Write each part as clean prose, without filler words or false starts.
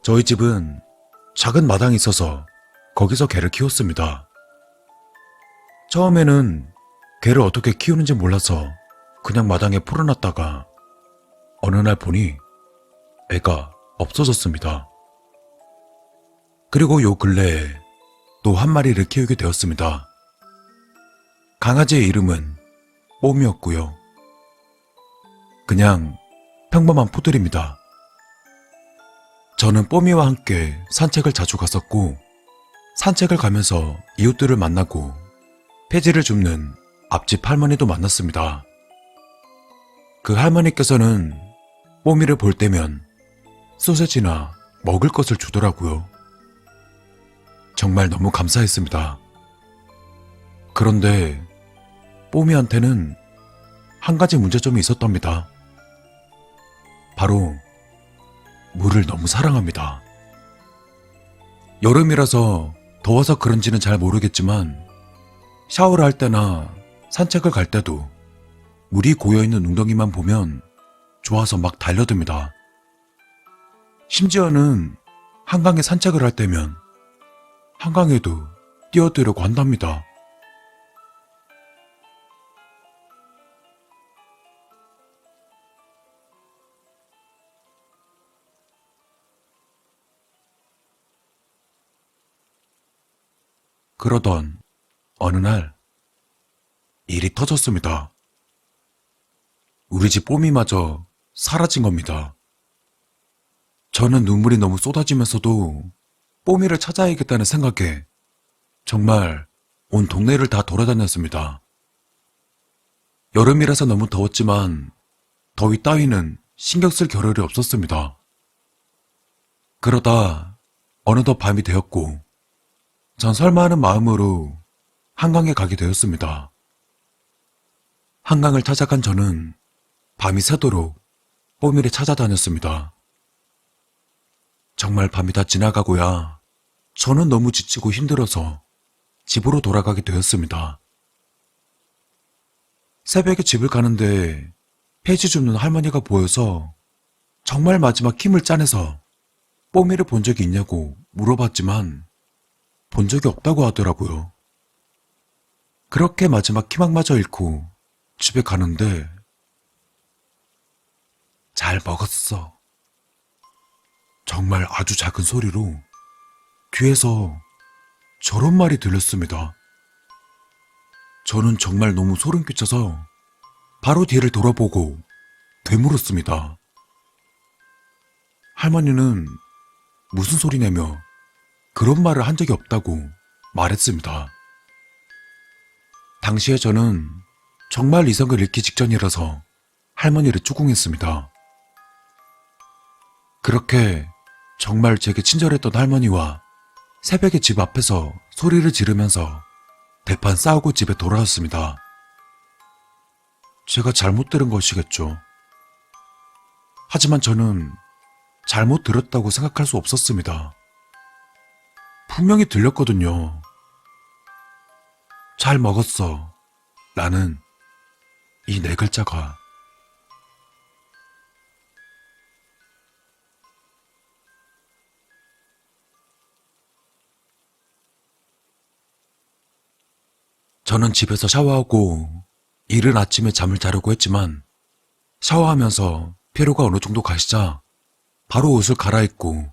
저희 집은 작은 마당이 있어서 거기서 개를 키웠습니다. 처음에는 개를 어떻게 키우는지 몰라서 그냥 마당에 풀어놨다가 어느 날 보니 애가 없어졌습니다. 그리고 요 근래에 또 한 마리를 키우게 되었습니다. 강아지의 이름은 뽀미였고요. 그냥 평범한 푸들입니다. 저는 뽀미와 함께 산책을 자주 갔었고, 산책을 가면서 이웃들을 만나고 폐지를 줍는 앞집 할머니도 만났습니다. 그 할머니께서는 뽀미를 볼 때면 소세지나 먹을 것을 주더라고요. 정말 너무 감사했습니다. 그런데 뽀미한테는 한 가지 문제점이 있었답니다. 바로 물을 너무 사랑합니다. 여름이라서 더워서 그런지는 잘 모르겠지만 샤워를 할 때나 산책을 갈 때도 물이 고여있는 웅덩이만 보면 좋아서 막 달려듭니다. 심지어는 한강에 산책을 할 때면 한강에도 뛰어들려고 한답니다. 그러던 어느 날 일이 터졌습니다. 우리 집 뽀미마저 사라진 겁니다. 저는 눈물이 너무 쏟아지면서도 뽀미를 찾아야겠다는 생각에 정말 온 동네를 다 돌아다녔습니다. 여름이라서 너무 더웠지만 더위 따위는 신경 쓸 겨를이 없었습니다. 그러다 어느덧 밤이 되었고 전 설마하는 마음으로 한강에 가게 되었습니다. 한강을 찾아간 저는 밤이 새도록 뽀미를 찾아다녔습니다. 정말 밤이 다 지나가고야 저는 너무 지치고 힘들어서 집으로 돌아가게 되었습니다. 새벽에 집을 가는데 폐지 줍는 할머니가 보여서 정말 마지막 힘을 짜내서 뽀미를 본 적이 있냐고 물어봤지만 본 적이 없다고 하더라고요. 그렇게 마지막 희망마저 잃고 집에 가는데 잘 먹었어. 정말 아주 작은 소리로 귀에서 저런 말이 들렸습니다. 저는 정말 너무 소름 끼쳐서 바로 뒤를 돌아보고 되물었습니다. 할머니는 무슨 소리냐며 그런 말을 한 적이 없다고 말했습니다. 당시에 저는 정말 이성을 잃기 직전이라서 할머니를 추궁했습니다. 그렇게 정말 제게 친절했던 할머니와 새벽에 집 앞에서 소리를 지르면서 대판 싸우고 집에 돌아왔습니다. 제가 잘못 들은 것이겠죠. 하지만 저는 잘못 들었다고 생각할 수 없었습니다. 분명히 들렸거든요. 잘 먹었어. 라는 이 네 글자가. 저는 집에서 샤워하고 이른 아침에 잠을 자려고 했지만 샤워하면서 피로가 어느 정도 가시자 바로 옷을 갈아입고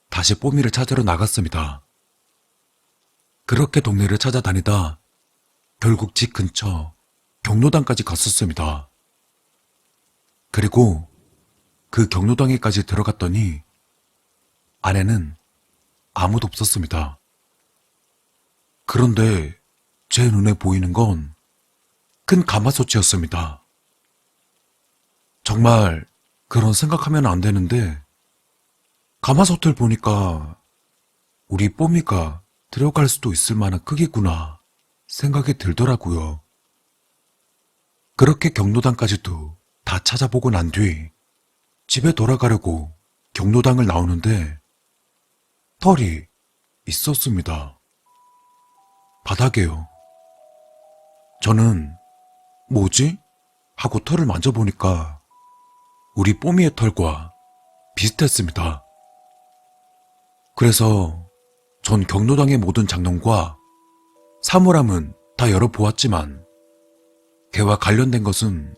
다시 뽀미를 찾으러 나갔습니다. 그렇게 동네를 찾아다니다 결국 집 근처 경로당까지 갔었습니다. 그리고 그 경로당에까지 들어갔더니 안에는 아무도 없었습니다. 그런데 제 눈에 보이는 건 큰 가마솥이었습니다. 정말 그런 생각하면 안 되는데 가마솥을 보니까 우리 뽀미가 들어갈 수도 있을 만한 크기구나 생각이 들더라고요. 그렇게 경로당까지도 다 찾아보고 난 뒤 집에 돌아가려고 경로당을 나오는데 털이 있었습니다. 바닥에요. 저는 뭐지? 하고 털을 만져보니까 우리 뽀미의 털과 비슷했습니다. 그래서 전 경로당의 모든 장롱과 사물함은 다 열어보았지만 걔와 관련된 것은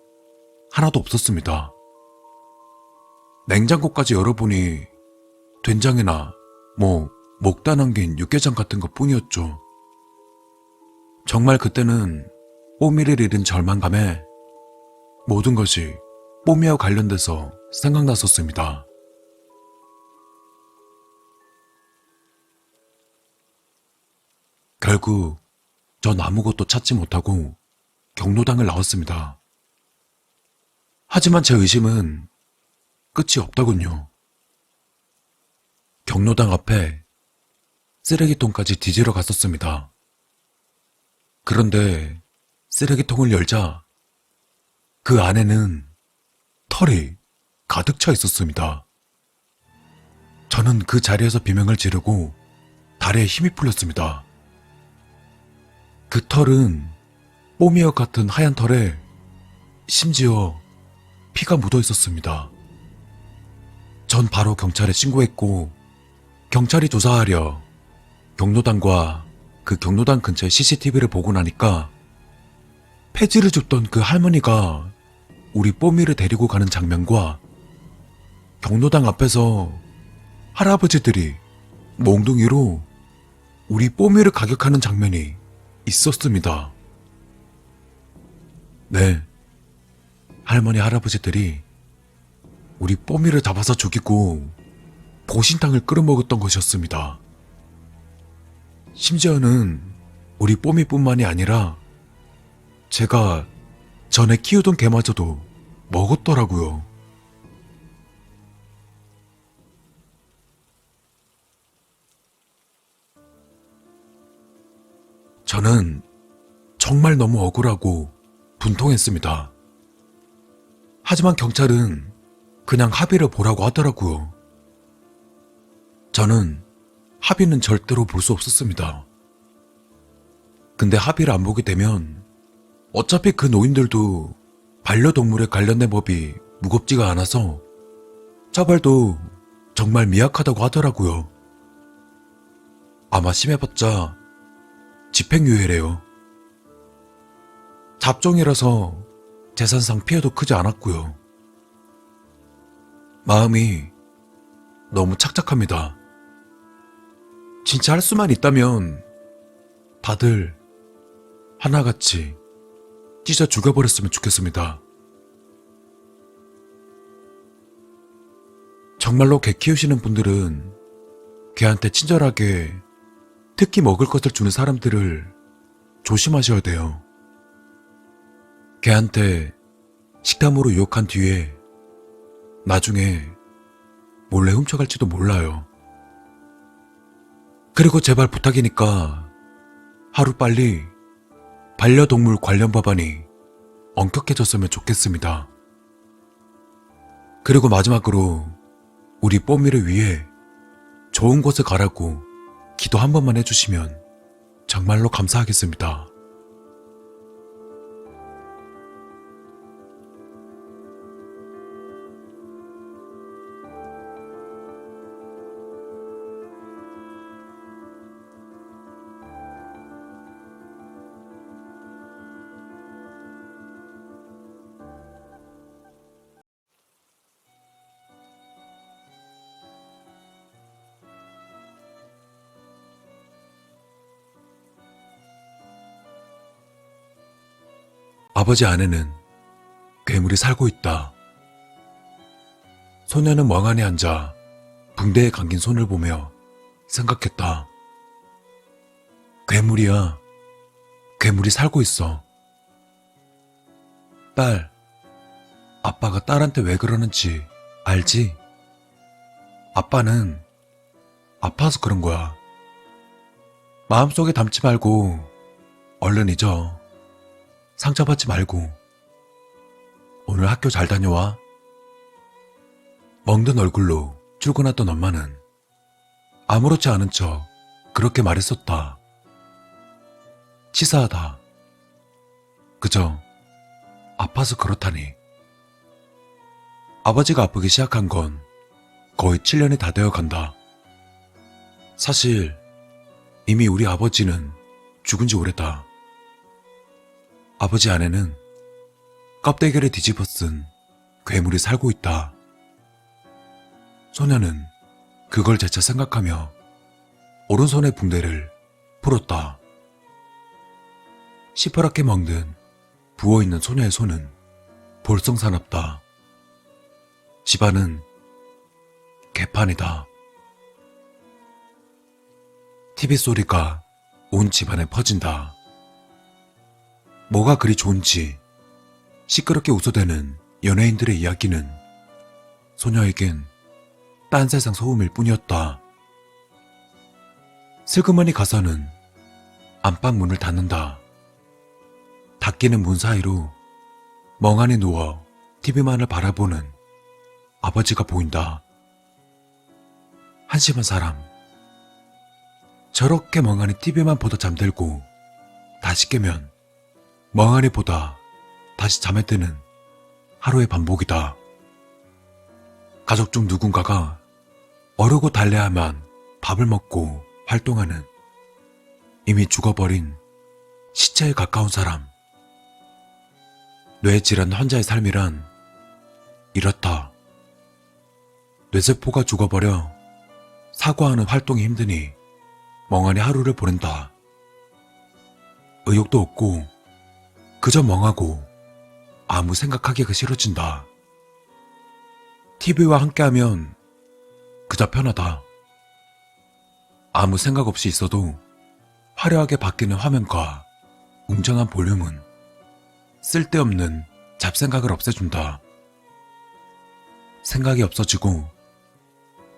하나도 없었습니다. 냉장고까지 열어보니 된장이나 목다 남긴 육개장 같은 것 뿐이었죠. 정말 그때는 뽀미를 잃은 절망감에 모든 것이 뽀미와 관련돼서 생각났었습니다. 결국 전 아무것도 찾지 못하고 경로당을 나왔습니다. 하지만 제 의심은 끝이 없더군요. 경로당 앞에 쓰레기통까지 뒤지러 갔었습니다. 그런데 쓰레기통을 열자 그 안에는 털이 가득 차 있었습니다. 저는 그 자리에서 비명을 지르고 다리에 힘이 풀렸습니다. 그 털은 뽀미와 같은 하얀 털에 심지어 피가 묻어 있었습니다. 전 바로 경찰에 신고했고 경찰이 조사하려 경로당과 그 경로당 근처의 CCTV를 보고 나니까 폐지를 줬던 그 할머니가 우리 뽀미를 데리고 가는 장면과 경로당 앞에서 할아버지들이 몽둥이로 우리 뽀미를 가격하는 장면이 있었습니다. 네, 할머니 할아버지들이 우리 뽀미를 잡아서 죽이고 보신탕을 끓여 먹었던 것이었습니다. 심지어는 우리 뽀미뿐만이 아니라 제가 전에 키우던 개마저도 먹었더라고요. 저는 정말 너무 억울하고 분통했습니다. 하지만 경찰은 그냥 합의를 보라고 하더라고요. 저는 합의는 절대로 볼 수 없었습니다. 근데 합의를 안 보게 되면 어차피 그 노인들도 반려동물에 관련된 법이 무겁지가 않아서 처벌도 정말 미약하다고 하더라고요. 아마 심해봤자 집행유예래요. 잡종이라서 재산상 피해도 크지 않았고요. 마음이 너무 착착합니다. 진짜 할 수만 있다면 다들 하나같이 찢어 죽여버렸으면 좋겠습니다. 정말로 개 키우시는 분들은 개한테 친절하게 특히 먹을 것을 주는 사람들을 조심하셔야 돼요. 개한테 식탐으로 유혹한 뒤에 나중에 몰래 훔쳐갈지도 몰라요. 그리고 제발 부탁이니까 하루빨리 반려동물 관련 법안이 엄격해졌으면 좋겠습니다. 그리고 마지막으로 우리 뽀미를 위해 좋은 곳에 가라고 기도 한 번만 해주시면 정말로 감사하겠습니다. 아버지 안에는 괴물이 살고 있다. 소녀는 멍하니 앉아 붕대에 감긴 손을 보며 생각했다. 괴물이야. 괴물이 살고 있어. 딸, 아빠가 딸한테 왜 그러는지 알지? 아빠는 아파서 그런 거야. 마음속에 담지 말고 얼른 잊어. 상처받지 말고 오늘 학교 잘 다녀와. 멍든 얼굴로 출근했던 엄마는 아무렇지 않은 척 그렇게 말했었다. 치사하다. 그저 아파서 그렇다니. 아버지가 아프기 시작한 건 거의 7년이 다 되어 간다. 사실 이미 우리 아버지는 죽은 지 오래다. 아버지 안에는 껍데기를 뒤집어 쓴 괴물이 살고 있다. 소녀는 그걸 재차 생각하며 오른손의 붕대를 풀었다. 시퍼렇게 먹는 부어있는 소녀의 손은 볼썽사납다. 집안은 개판이다. TV 소리가 온 집안에 퍼진다. 뭐가 그리 좋은지 시끄럽게 웃어대는 연예인들의 이야기는 소녀에겐 딴 세상 소음일 뿐이었다. 슬그머니 가서는 안방 문을 닫는다. 닫히는 문 사이로 멍하니 누워 TV만을 바라보는 아버지가 보인다. 한심한 사람. 저렇게 멍하니 TV만 보다 잠들고 다시 깨면 멍하니 보다 다시 잠에 드는 하루의 반복이다. 가족 중 누군가가 어르고 달래야만 밥을 먹고 활동하는 이미 죽어버린 시체에 가까운 사람. 뇌질환 환자의 삶이란 이렇다. 뇌세포가 죽어버려 사고하는 활동이 힘드니 멍하니 하루를 보낸다. 의욕도 없고 그저 멍하고 아무 생각하기가 싫어진다. TV와 함께하면 그저 편하다. 아무 생각 없이 있어도 화려하게 바뀌는 화면과 웅장한 볼륨은 쓸데없는 잡생각을 없애준다. 생각이 없어지고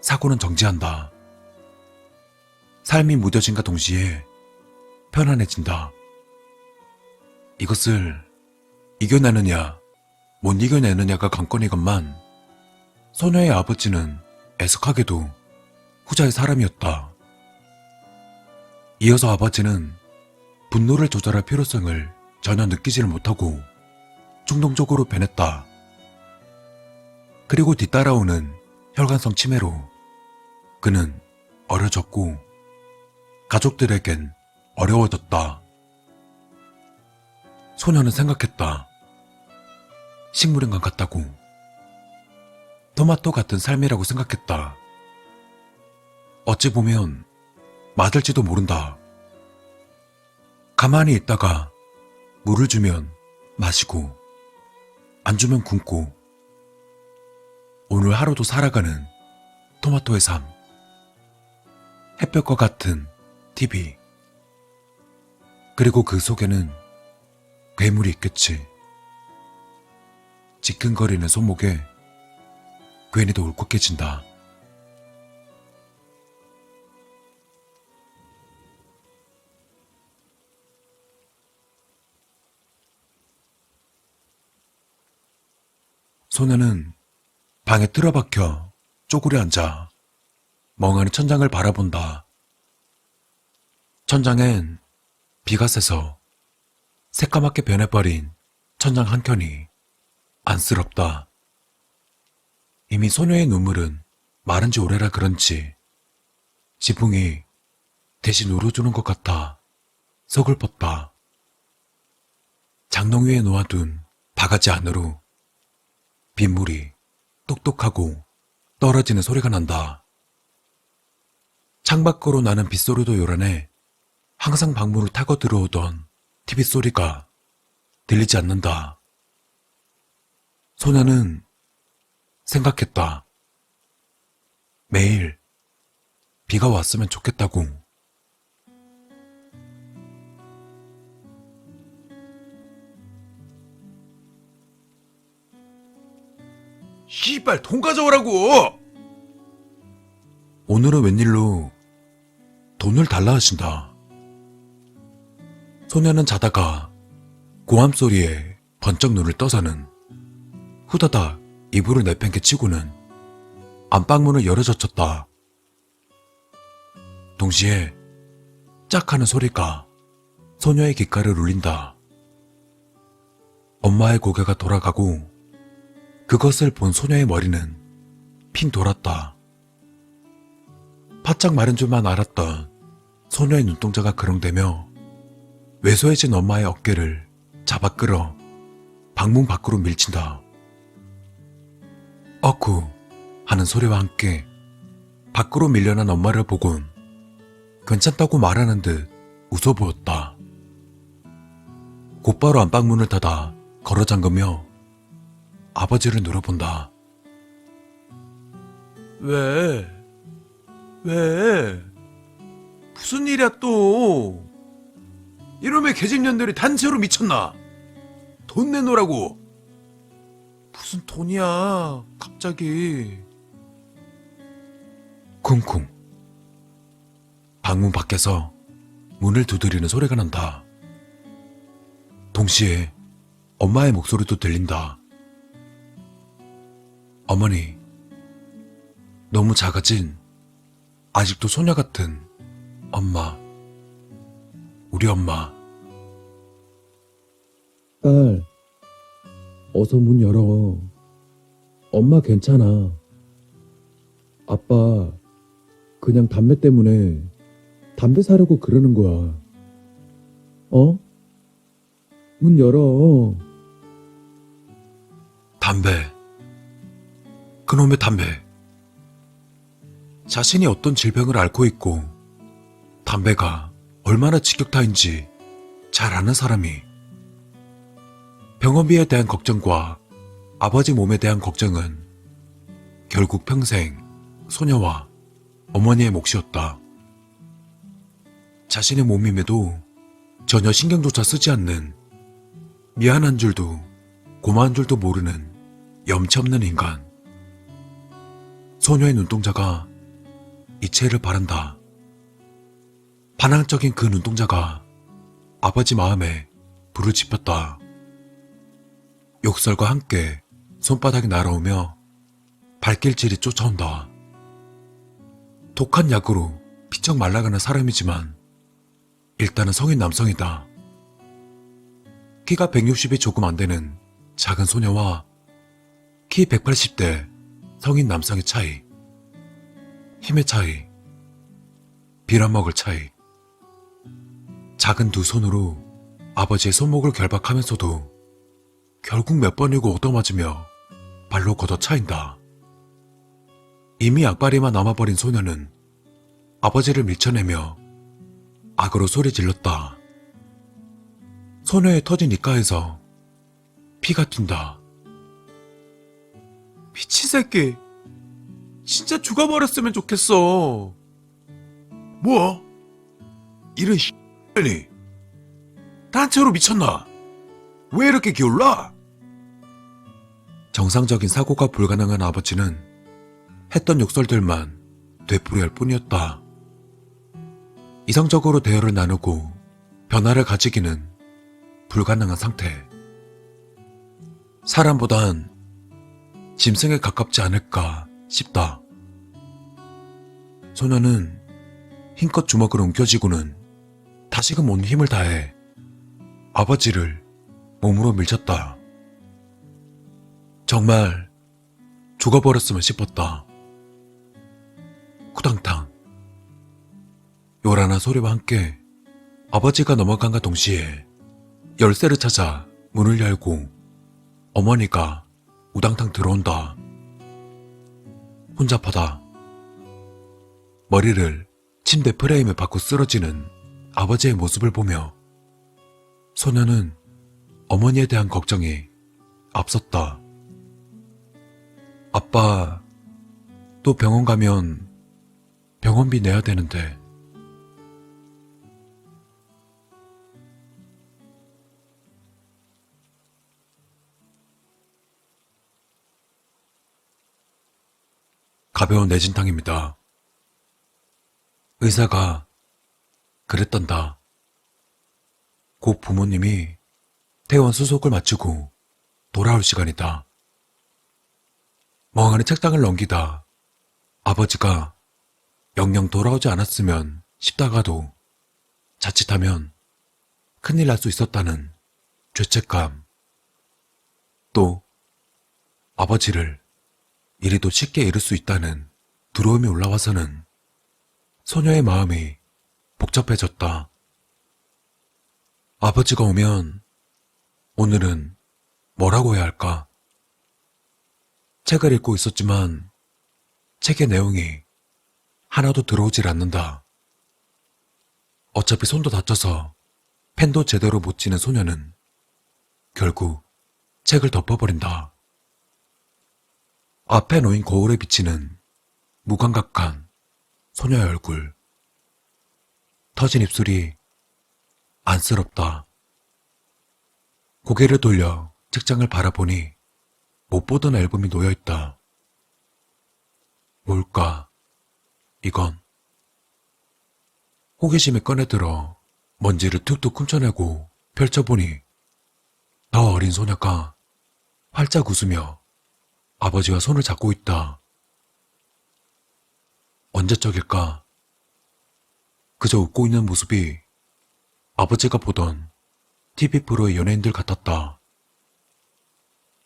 사고는 정지한다. 삶이 무뎌짐과 동시에 편안해진다. 이것을 이겨내느냐 못 이겨내느냐가 관건이건만 소녀의 아버지는 애석하게도 후자의 사람이었다. 이어서 아버지는 분노를 조절할 필요성을 전혀 느끼지를 못하고 충동적으로 변했다. 그리고 뒤따라오는 혈관성 치매로 그는 어려졌고 가족들에겐 어려워졌다. 소녀는 생각했다. 식물인간 같다고. 토마토 같은 삶이라고 생각했다. 어찌 보면 맞을지도 모른다. 가만히 있다가 물을 주면 마시고 안 주면 굶고 오늘 하루도 살아가는 토마토의 삶. 햇볕과 같은 TV. 그리고 그 속에는 괴물이 있겠지. 지끈거리는 손목에 괜히 더 울컥해진다. 소녀는 방에 틀어박혀 쪼그려 앉아 멍하니 천장을 바라본다. 천장엔 비가 새서 새까맣게 변해버린 천장 한켠이 안쓰럽다. 이미 소녀의 눈물은 마른 지 오래라 그런지 지붕이 대신 울어주는 것 같아 서글펐다. 장롱 위에 놓아둔 바가지 안으로 빗물이 똑똑하고 떨어지는 소리가 난다. 창밖으로 나는 빗소리도 요란해 항상 방문을 타고 들어오던 TV 소리가 들리지 않는다. 소녀는 생각했다. 매일 비가 왔으면 좋겠다고. 씨발 돈 가져오라고! 오늘은 웬일로 돈을 달라 하신다. 소녀는 자다가 고함 소리에 번쩍 눈을 떠서는 후다닥 이불을 내팽개 치고는 안방문을 열어젖혔다. 동시에 짝 하는 소리가 소녀의 귓가를 울린다. 엄마의 고개가 돌아가고 그것을 본 소녀의 머리는 핑 돌았다. 바짝 마른 줄만 알았던 소녀의 눈동자가 그렁대며 왜소해진 엄마의 어깨를 잡아 끌어 방문 밖으로 밀친다. 어쿠 하는 소리와 함께 밖으로 밀려난 엄마를 보곤 괜찮다고 말하는 듯 웃어 보였다. 곧바로 안방문을 닫아 걸어 잠그며 아버지를 노려본다. 왜? 무슨 일이야 또? 이놈의 계집년들이 단체로 미쳤나? 돈 내놓으라고. 무슨 돈이야 갑자기. 쿵쿵. 방문 밖에서 문을 두드리는 소리가 난다. 동시에 엄마의 목소리도 들린다. 어머니, 너무 작아진 아직도 소녀 같은 엄마, 우리 엄마. 딸, 어서 문 열어. 엄마 괜찮아. 아빠, 그냥 담배 때문에 담배 사려고 그러는 거야. 어? 문 열어. 담배. 그놈의 담배. 자신이 어떤 질병을 앓고 있고 담배가 얼마나 직격타인지 잘 아는 사람이 병원비에 대한 걱정과 아버지 몸에 대한 걱정은 결국 평생 소녀와 어머니의 몫이었다. 자신의 몸임에도 전혀 신경조차 쓰지 않는 미안한 줄도 고마운 줄도 모르는 염치 없는 인간. 소녀의 눈동자가 이체를 바란다. 반항적인 그 눈동자가 아버지 마음에 불을 지폈다. 욕설과 함께 손바닥이 날아오며 발길질이 쫓아온다. 독한 약으로 피쩍 말라가는 사람이지만 일단은 성인 남성이다. 키가 160이 조금 안 되는 작은 소녀와 키 180대 성인 남성의 차이, 힘의 차이, 빌어먹을 차이. 작은 두 손으로 아버지의 손목을 결박하면서도 결국 몇 번이고 얻어맞으며 발로 걷어차인다. 이미 악바리만 남아버린 소녀는 아버지를 밀쳐내며 악으로 소리 질렀다. 소녀의 터진 입가에서 피가 튄다. 미친 새끼. 진짜 죽어버렸으면 좋겠어. 뭐? 이런 X년이 단체로 미쳤나? 왜 이렇게 기울라? 정상적인 사고가 불가능한 아버지는 했던 욕설들만 되풀이할 뿐이었다. 이성적으로 대화를 나누고 변화를 가지기는 불가능한 상태. 사람보단 짐승에 가깝지 않을까 싶다. 소녀는 힘껏 주먹을 움켜쥐고는 다시금 온 힘을 다해 아버지를 몸으로 밀쳤다. 정말 죽어버렸으면 싶었다. 쿠당탕. 요란한 소리와 함께 아버지가 넘어간과 동시에 열쇠를 찾아 문을 열고 어머니가 우당탕 들어온다. 혼잡하다. 머리를 침대 프레임에 박고 쓰러지는 아버지의 모습을 보며 소녀는 어머니에 대한 걱정이 앞섰다. 아빠, 또 병원 가면 병원비 내야 되는데. 가벼운 내진탕입니다. 의사가 그랬단다. 곧 부모님이 퇴원 수속을 마치고 돌아올 시간이다. 멍하니 책상을 넘기다 아버지가 영영 돌아오지 않았으면 싶다가도 자칫하면 큰일 날 수 있었다는 죄책감, 또 아버지를 이리도 쉽게 잃을 수 있다는 두려움이 올라와서는 소녀의 마음이 복잡해졌다. 아버지가 오면 오늘은 뭐라고 해야 할까? 책을 읽고 있었지만 책의 내용이 하나도 들어오질 않는다. 어차피 손도 다쳐서 펜도 제대로 못 쥐는 소녀는 결국 책을 덮어버린다. 앞에 놓인 거울에 비치는 무감각한 소녀의 얼굴. 터진 입술이 안쓰럽다. 고개를 돌려 책장을 바라보니 못 보던 앨범이 놓여있다. 뭘까? 이건. 호기심에 꺼내들어 먼지를 툭툭 훔쳐내고 펼쳐보니 더 어린 소녀가 활짝 웃으며 아버지와 손을 잡고 있다. 언제적일까? 그저 웃고 있는 모습이 아버지가 보던 TV 프로의 연예인들 같았다.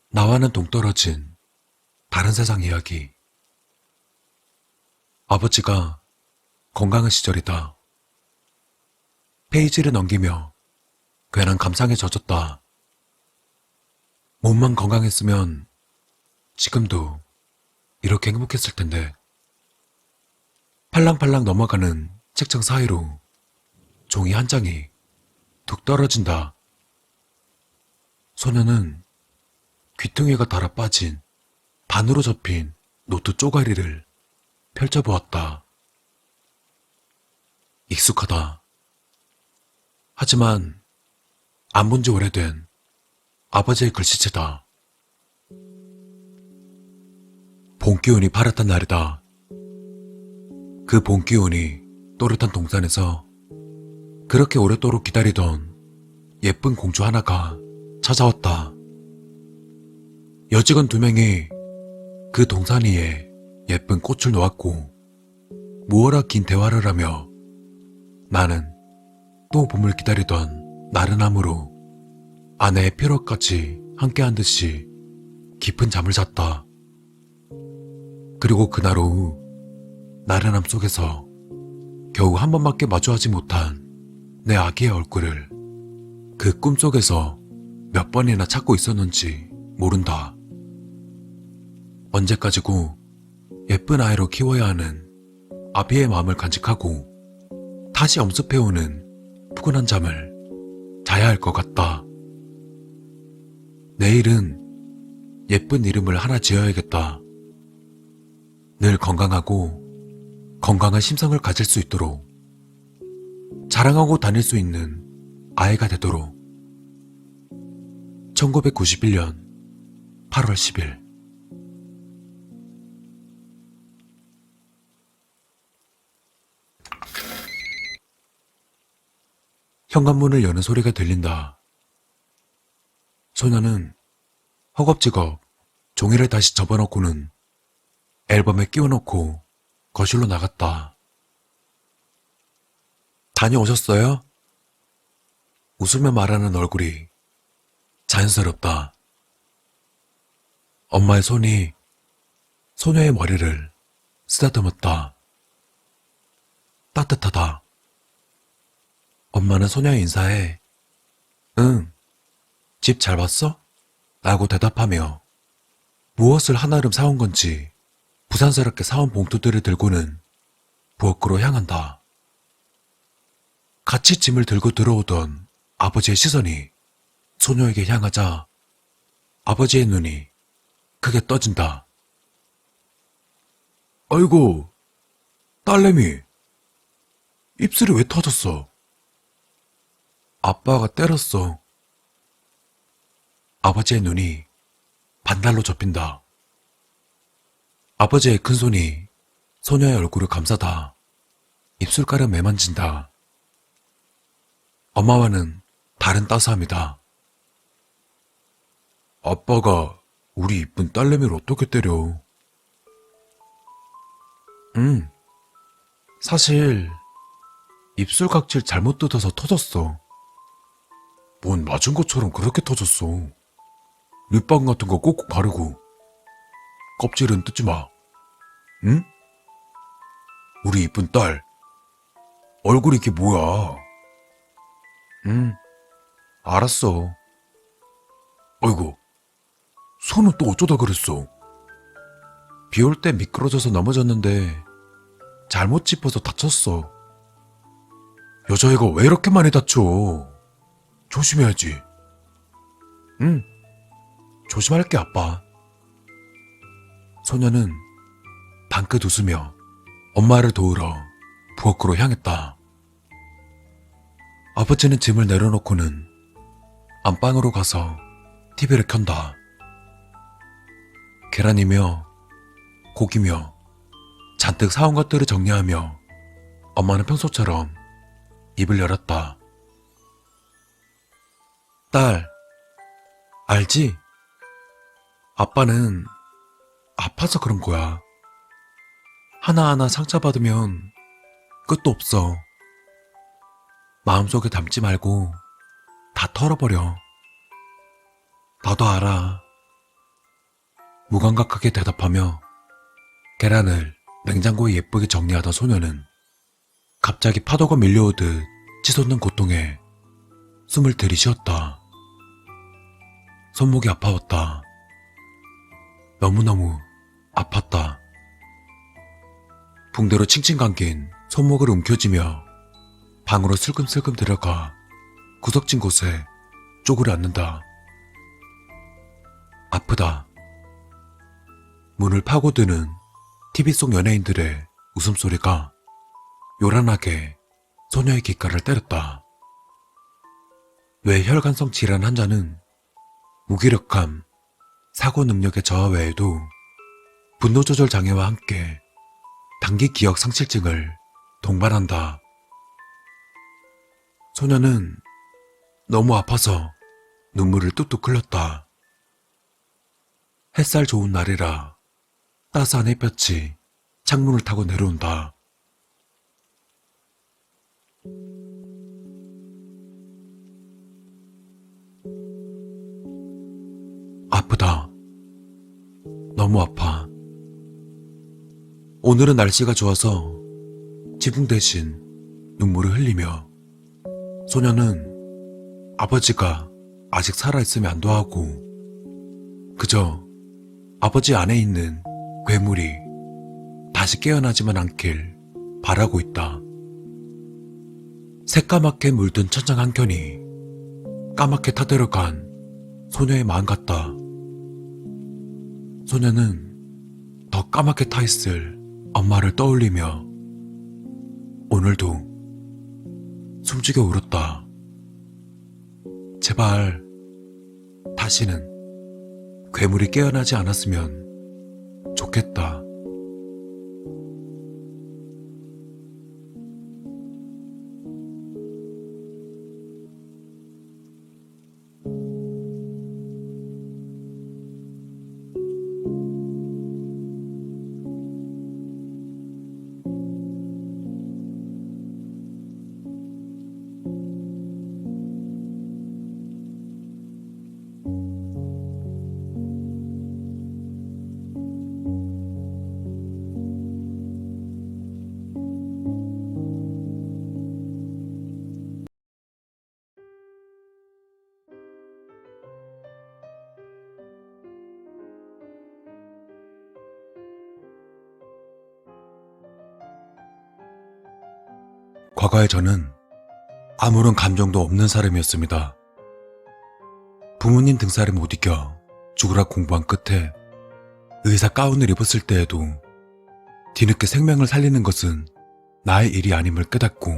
나와는 동떨어진 다른 세상 이야기. 아버지가 건강한 시절이다. 페이지를 넘기며 괜한 감상에 젖었다. 몸만 건강했으면 지금도 이렇게 행복했을 텐데. 팔랑팔랑 넘어가는 책장 사이로 종이 한 장이 툭 떨어진다. 소녀는 귀퉁이가 달아 빠진 반으로 접힌 노트 쪼가리를 펼쳐보았다. 익숙하다. 하지만 안 본 지 오래된 아버지의 글씨체다. 봄 기운이 파랗단 날이다. 그 봄 기운이 또렷한 동산에서 그렇게 오랫도록 기다리던 예쁜 공주 하나가 찾아왔다. 여직원 2명이 그 동산 위에 예쁜 꽃을 놓았고 무어라 긴 대화를 하며 나는 또 봄을 기다리던 나른함으로 아내의 피로까지 함께한 듯이 깊은 잠을 잤다. 그리고 그날 오후 나른함 속에서 겨우 한 번밖에 마주하지 못한 내 아기의 얼굴을 그 꿈속에서 몇 번이나 찾고 있었는지 모른다. 언제까지고 예쁜 아이로 키워야 하는 아비의 마음을 간직하고 다시 엄습해오는 푸근한 잠을 자야 할 것 같다. 내일은 예쁜 이름을 하나 지어야겠다. 늘 건강하고 건강한 심성을 가질 수 있도록 자랑하고 다닐 수 있는 아이가 되도록. 1991년 8월 10일. 현관문을 여는 소리가 들린다. 소녀는 허겁지겁 종이를 다시 접어넣고는 앨범에 끼워넣고 거실로 나갔다. 다녀오셨어요? 웃으며 말하는 얼굴이 자연스럽다. 엄마의 손이 소녀의 머리를 쓰다듬었다. 따뜻하다. 엄마는 소녀의 인사에 응, 집 잘 봤어? 라고 대답하며 무엇을 한아름 사온 건지 부산스럽게 사온 봉투들을 들고는 부엌으로 향한다. 같이 짐을 들고 들어오던 아버지의 시선이 소녀에게 향하자 아버지의 눈이 크게 떠진다. 아이고, 딸내미. 입술이 왜 터졌어? 아빠가 때렸어. 아버지의 눈이 반달로 접힌다. 아버지의 큰 손이 소녀의 얼굴을 감싸다 입술가를 매만진다. 엄마와는 다른 따스함이다. 아빠가 우리 이쁜 딸내미를 어떻게 때려? 사실 입술 각질 잘못 뜯어서 터졌어. 뭔 맞은 것처럼 그렇게 터졌어. 립밤 같은 거 꼭꼭 바르고. 껍질은 뜯지 마. 응? 우리 이쁜 딸 얼굴이 이게 뭐야? 알았어. 아이고, 손은 또 어쩌다 그랬어? 비 올 때 미끄러져서 넘어졌는데 잘못 짚어서 다쳤어. 여자애가 왜 이렇게 많이 다쳐? 조심해야지. 응, 조심할게, 아빠. 소녀는 방긋 웃으며 엄마를 도우러 부엌으로 향했다. 아버지는 짐을 내려놓고는 안방으로 가서 TV를 켠다. 계란이며 고기며 잔뜩 사온 것들을 정리하며 엄마는 평소처럼 입을 열었다. 딸, 알지? 아빠는 아파서 그런 거야. 하나하나 상처받으면 끝도 없어. 마음속에 담지 말고 다 털어버려. 나도 알아. 무감각하게 대답하며 계란을 냉장고에 예쁘게 정리하던 소녀는 갑자기 파도가 밀려오듯 치솟는 고통에 숨을 들이쉬었다. 손목이 아파왔다. 너무너무 아팠다. 붕대로 칭칭 감긴 손목을 움켜쥐며 방으로 슬금슬금 들어가 구석진 곳에 쪼그려 앉는다. 아프다. 문을 파고드는 TV 속 연예인들의 웃음소리가 요란하게 소녀의 귓가를 때렸다. 뇌혈관성 질환 환자는 무기력함, 사고 능력의 저하 외에도 분노조절 장애와 함께 단기 기억 상실증을 동반한다. 소녀는 너무 아파서 눈물을 뚝뚝 흘렸다. 햇살 좋은 날이라 따스한 햇볕이 창문을 타고 내려온다. 아프다. 너무 아파. 오늘은 날씨가 좋아서 지붕 대신 눈물을 흘리며 소녀는 아버지가 아직 살아있으면 안도하고 그저 아버지 안에 있는 괴물이 다시 깨어나지만 않길 바라고 있다. 새까맣게 물든 천장 한켠이 까맣게 타들어간 소녀의 마음 같다. 소녀는 더 까맣게 타있을 엄마를 떠올리며 오늘도 숨죽여 울었다. 제발 다시는 괴물이 깨어나지 않았으면 좋겠다. 과거의 저는 아무런 감정도 없는 사람이었습니다. 부모님 등살에 못 이겨 죽으라 공부한 끝에 의사 가운을 입었을 때에도 뒤늦게 생명을 살리는 것은 나의 일이 아님을 깨닫고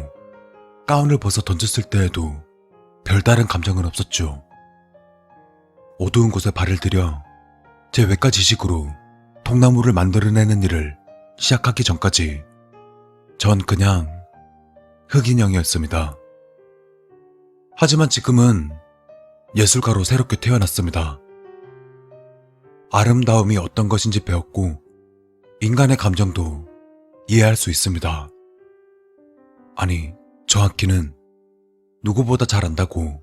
가운을 벗어 던졌을 때에도 별다른 감정은 없었죠. 어두운 곳에 발을 들여 제 외과 지식으로 통나무를 만들어내는 일을 시작하기 전까지 전 그냥 흑인형이었습니다. 하지만 지금은 예술가로 새롭게 태어났습니다. 아름다움이 어떤 것인지 배웠고 인간의 감정도 이해할 수 있습니다. 아니, 정확히는 누구보다 잘 안다고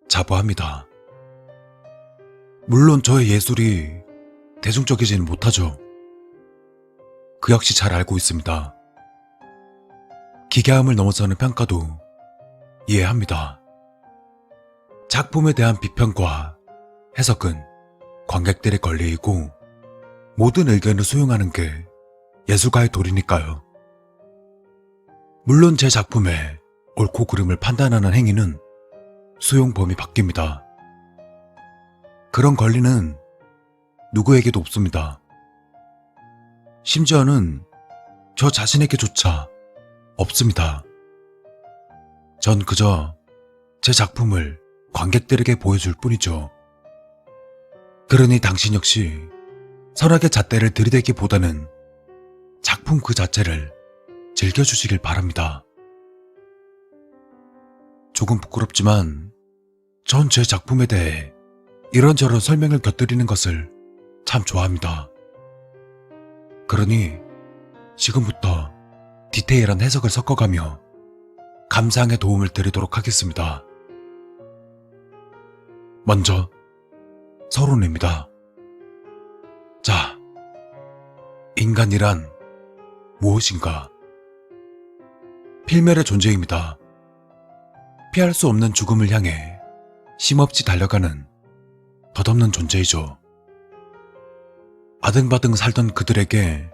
자부합니다. 물론 저의 예술이 대중적이지는 못하죠. 그 역시 잘 알고 있습니다. 기괴함을 넘어서는 평가도 이해합니다. 작품에 대한 비평과 해석은 관객들의 권리이고 모든 의견을 수용하는 게 예술가의 도리니까요. 물론 제 작품의 옳고 그름을 판단하는 행위는 수용 범위 밖입니다. 그런 권리는 누구에게도 없습니다. 심지어는 저 자신에게조차 없습니다. 전 그저 제 작품을 관객들에게 보여줄 뿐이죠. 그러니 당신 역시 선악의 잣대를 들이대기보다는 작품 그 자체를 즐겨주시길 바랍니다. 조금 부끄럽지만 전 제 작품에 대해 이런저런 설명을 곁들이는 것을 참 좋아합니다. 그러니 지금부터 디테일한 해석을 섞어가며 감상에 도움을 드리도록 하겠습니다. 먼저 서론입니다. 자, 인간이란 무엇인가? 필멸의 존재입니다. 피할 수 없는 죽음을 향해 쉼없이 달려가는 덧없는 존재이죠. 아등바등 살던 그들에게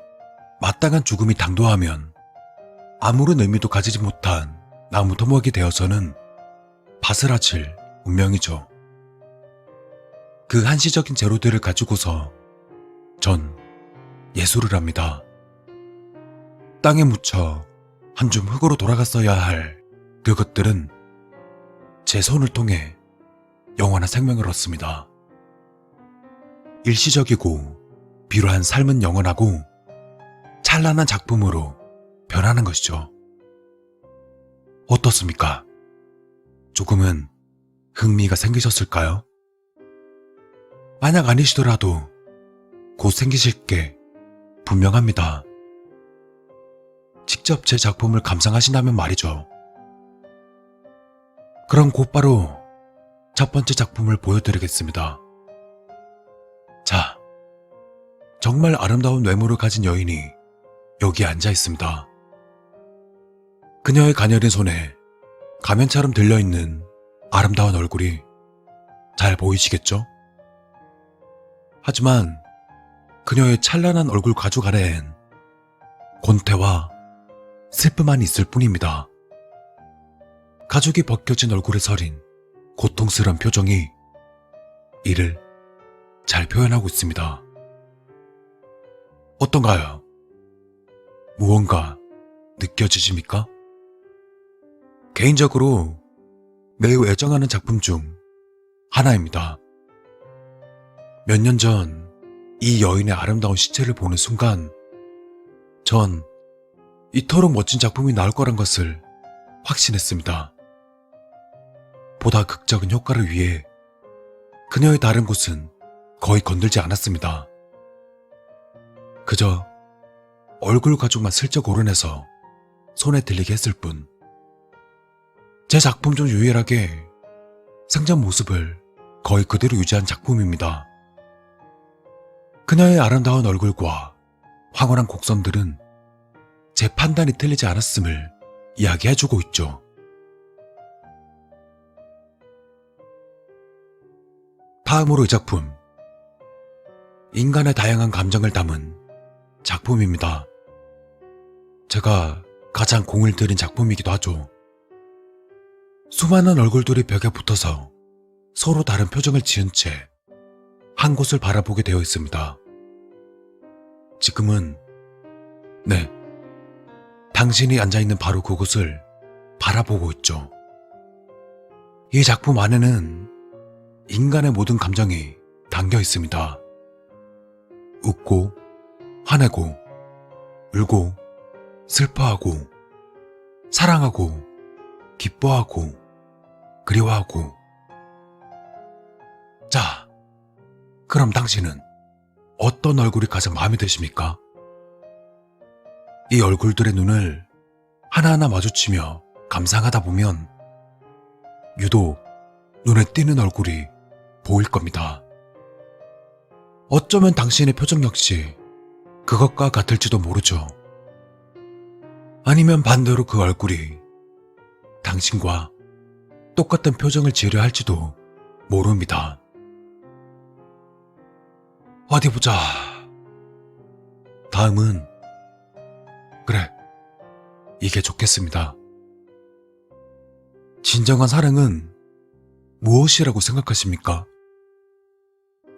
마땅한 죽음이 당도하면 아무런 의미도 가지지 못한 나무 토막이 되어서는 바스라칠 운명이죠. 그 한시적인 재료들을 가지고서 전 예술을 합니다. 땅에 묻혀 한 줌 흙으로 돌아갔어야 할 그것들은 제 손을 통해 영원한 생명을 얻습니다. 일시적이고 비루한 삶은 영원하고 찬란한 작품으로 변하는 것이죠. 어떻습니까? 조금은 흥미가 생기셨을까요? 만약 아니시더라도 곧 생기실 게 분명합니다. 직접 제 작품을 감상하신다면 말이죠. 그럼 곧바로 첫 번째 작품을 보여드리겠습니다. 자, 정말 아름다운 외모를 가진 여인이 여기 앉아 있습니다. 그녀의 가녀린 손에 가면처럼 들려있는 아름다운 얼굴이 잘 보이시겠죠? 하지만 그녀의 찬란한 얼굴 가죽 아래엔 곤태와 슬픔만 있을 뿐입니다. 가죽이 벗겨진 얼굴에 서린 고통스러운 표정이 이를 잘 표현하고 있습니다. 어떤가요? 무언가 느껴지십니까? 개인적으로 매우 애정하는 작품 중 하나입니다. 몇 년 전 이 여인의 아름다운 시체를 보는 순간 전 이토록 멋진 작품이 나올 거란 것을 확신했습니다. 보다 극적인 효과를 위해 그녀의 다른 곳은 거의 건들지 않았습니다. 그저 얼굴 가죽만 슬쩍 오려내서 손에 들리게 했을 뿐. 제 작품 중 유일하게 생전 모습을 거의 그대로 유지한 작품입니다. 그녀의 아름다운 얼굴과 황홀한 곡선들은 제 판단이 틀리지 않았음을 이야기해주고 있죠. 다음으로 이 작품, 인간의 다양한 감정을 담은 작품입니다. 제가 가장 공을 들인 작품이기도 하죠. 수많은 얼굴들이 벽에 붙어서 서로 다른 표정을 지은 채 한 곳을 바라보게 되어 있습니다. 지금은 당신이 앉아있는 바로 그곳을 바라보고 있죠. 이 작품 안에는 인간의 모든 감정이 담겨 있습니다. 웃고, 화내고, 울고, 슬퍼하고, 사랑하고, 기뻐하고, 그리워하고. 자, 그럼 당신은 어떤 얼굴이 가장 마음에 드십니까? 이 얼굴들의 눈을 하나하나 마주치며 감상하다 보면 유독 눈에 띄는 얼굴이 보일 겁니다. 어쩌면 당신의 표정 역시 그것과 같을지도 모르죠. 아니면 반대로 그 얼굴이 당신과 똑같은 표정을 지으려 할지도 모릅니다. 어디 보자. 다음은 그래, 이게 좋겠습니다. 진정한 사랑은 무엇이라고 생각하십니까?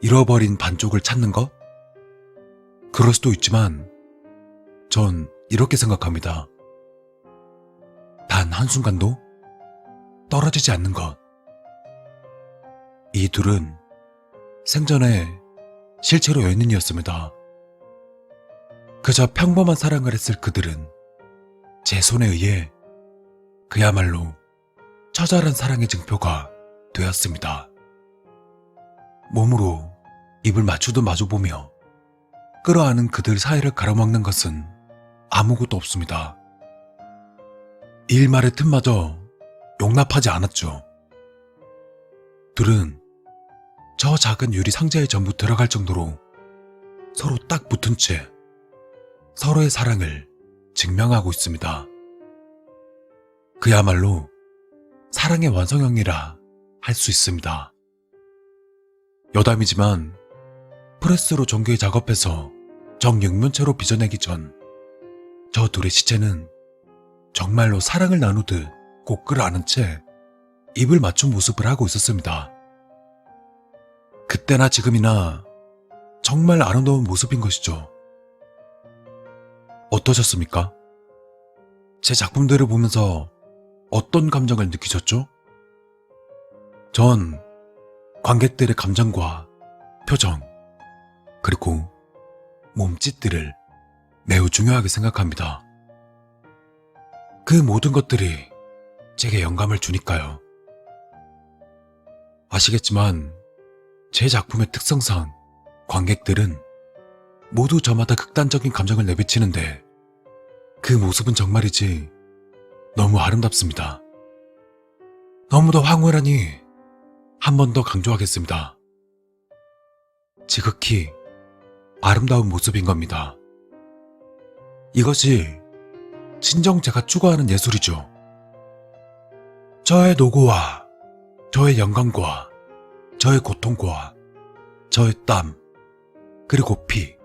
잃어버린 반쪽을 찾는 것? 그럴 수도 있지만 전 이렇게 생각합니다. 단 한순간도 떨어지지 않는 것. 이 둘은 생전에 실제로 연인이었습니다. 그저 평범한 사랑을 했을 그들은 제 손에 의해 그야말로 처절한 사랑의 증표가 되었습니다. 몸으로 입을 마주도 마주보며 끌어안은 그들 사이를 가로막는 것은 아무것도 없습니다. 일말의 틈마저 용납하지 않았죠. 둘은 저 작은 유리 상자에 전부 들어갈 정도로 서로 딱 붙은 채 서로의 사랑을 증명하고 있습니다. 그야말로 사랑의 완성형이라 할 수 있습니다. 여담이지만 프레스로 정교히 작업해서 정육면체로 빚어내기 전 저 둘의 시체는 정말로 사랑을 나누듯 꼭 끌어안은 채 입을 맞춘 모습을 하고 있었습니다. 그때나 지금이나 정말 아름다운 모습인 것이죠. 어떠셨습니까? 제 작품들을 보면서 어떤 감정을 느끼셨죠? 전 관객들의 감정과 표정, 그리고 몸짓들을 매우 중요하게 생각합니다. 그 모든 것들이 제게 영감을 주니까요. 아시겠지만 제 작품의 특성상 관객들은 모두 저마다 극단적인 감정을 내비치는데 그 모습은 정말이지 너무 아름답습니다. 너무도 황홀하니 한 번 더 강조하겠습니다. 지극히 아름다운 모습인 겁니다. 이것이 진정 제가 추구하는 예술이죠. 저의 노고와 저의 영광과 저의 고통과 저의 땀, 그리고 피,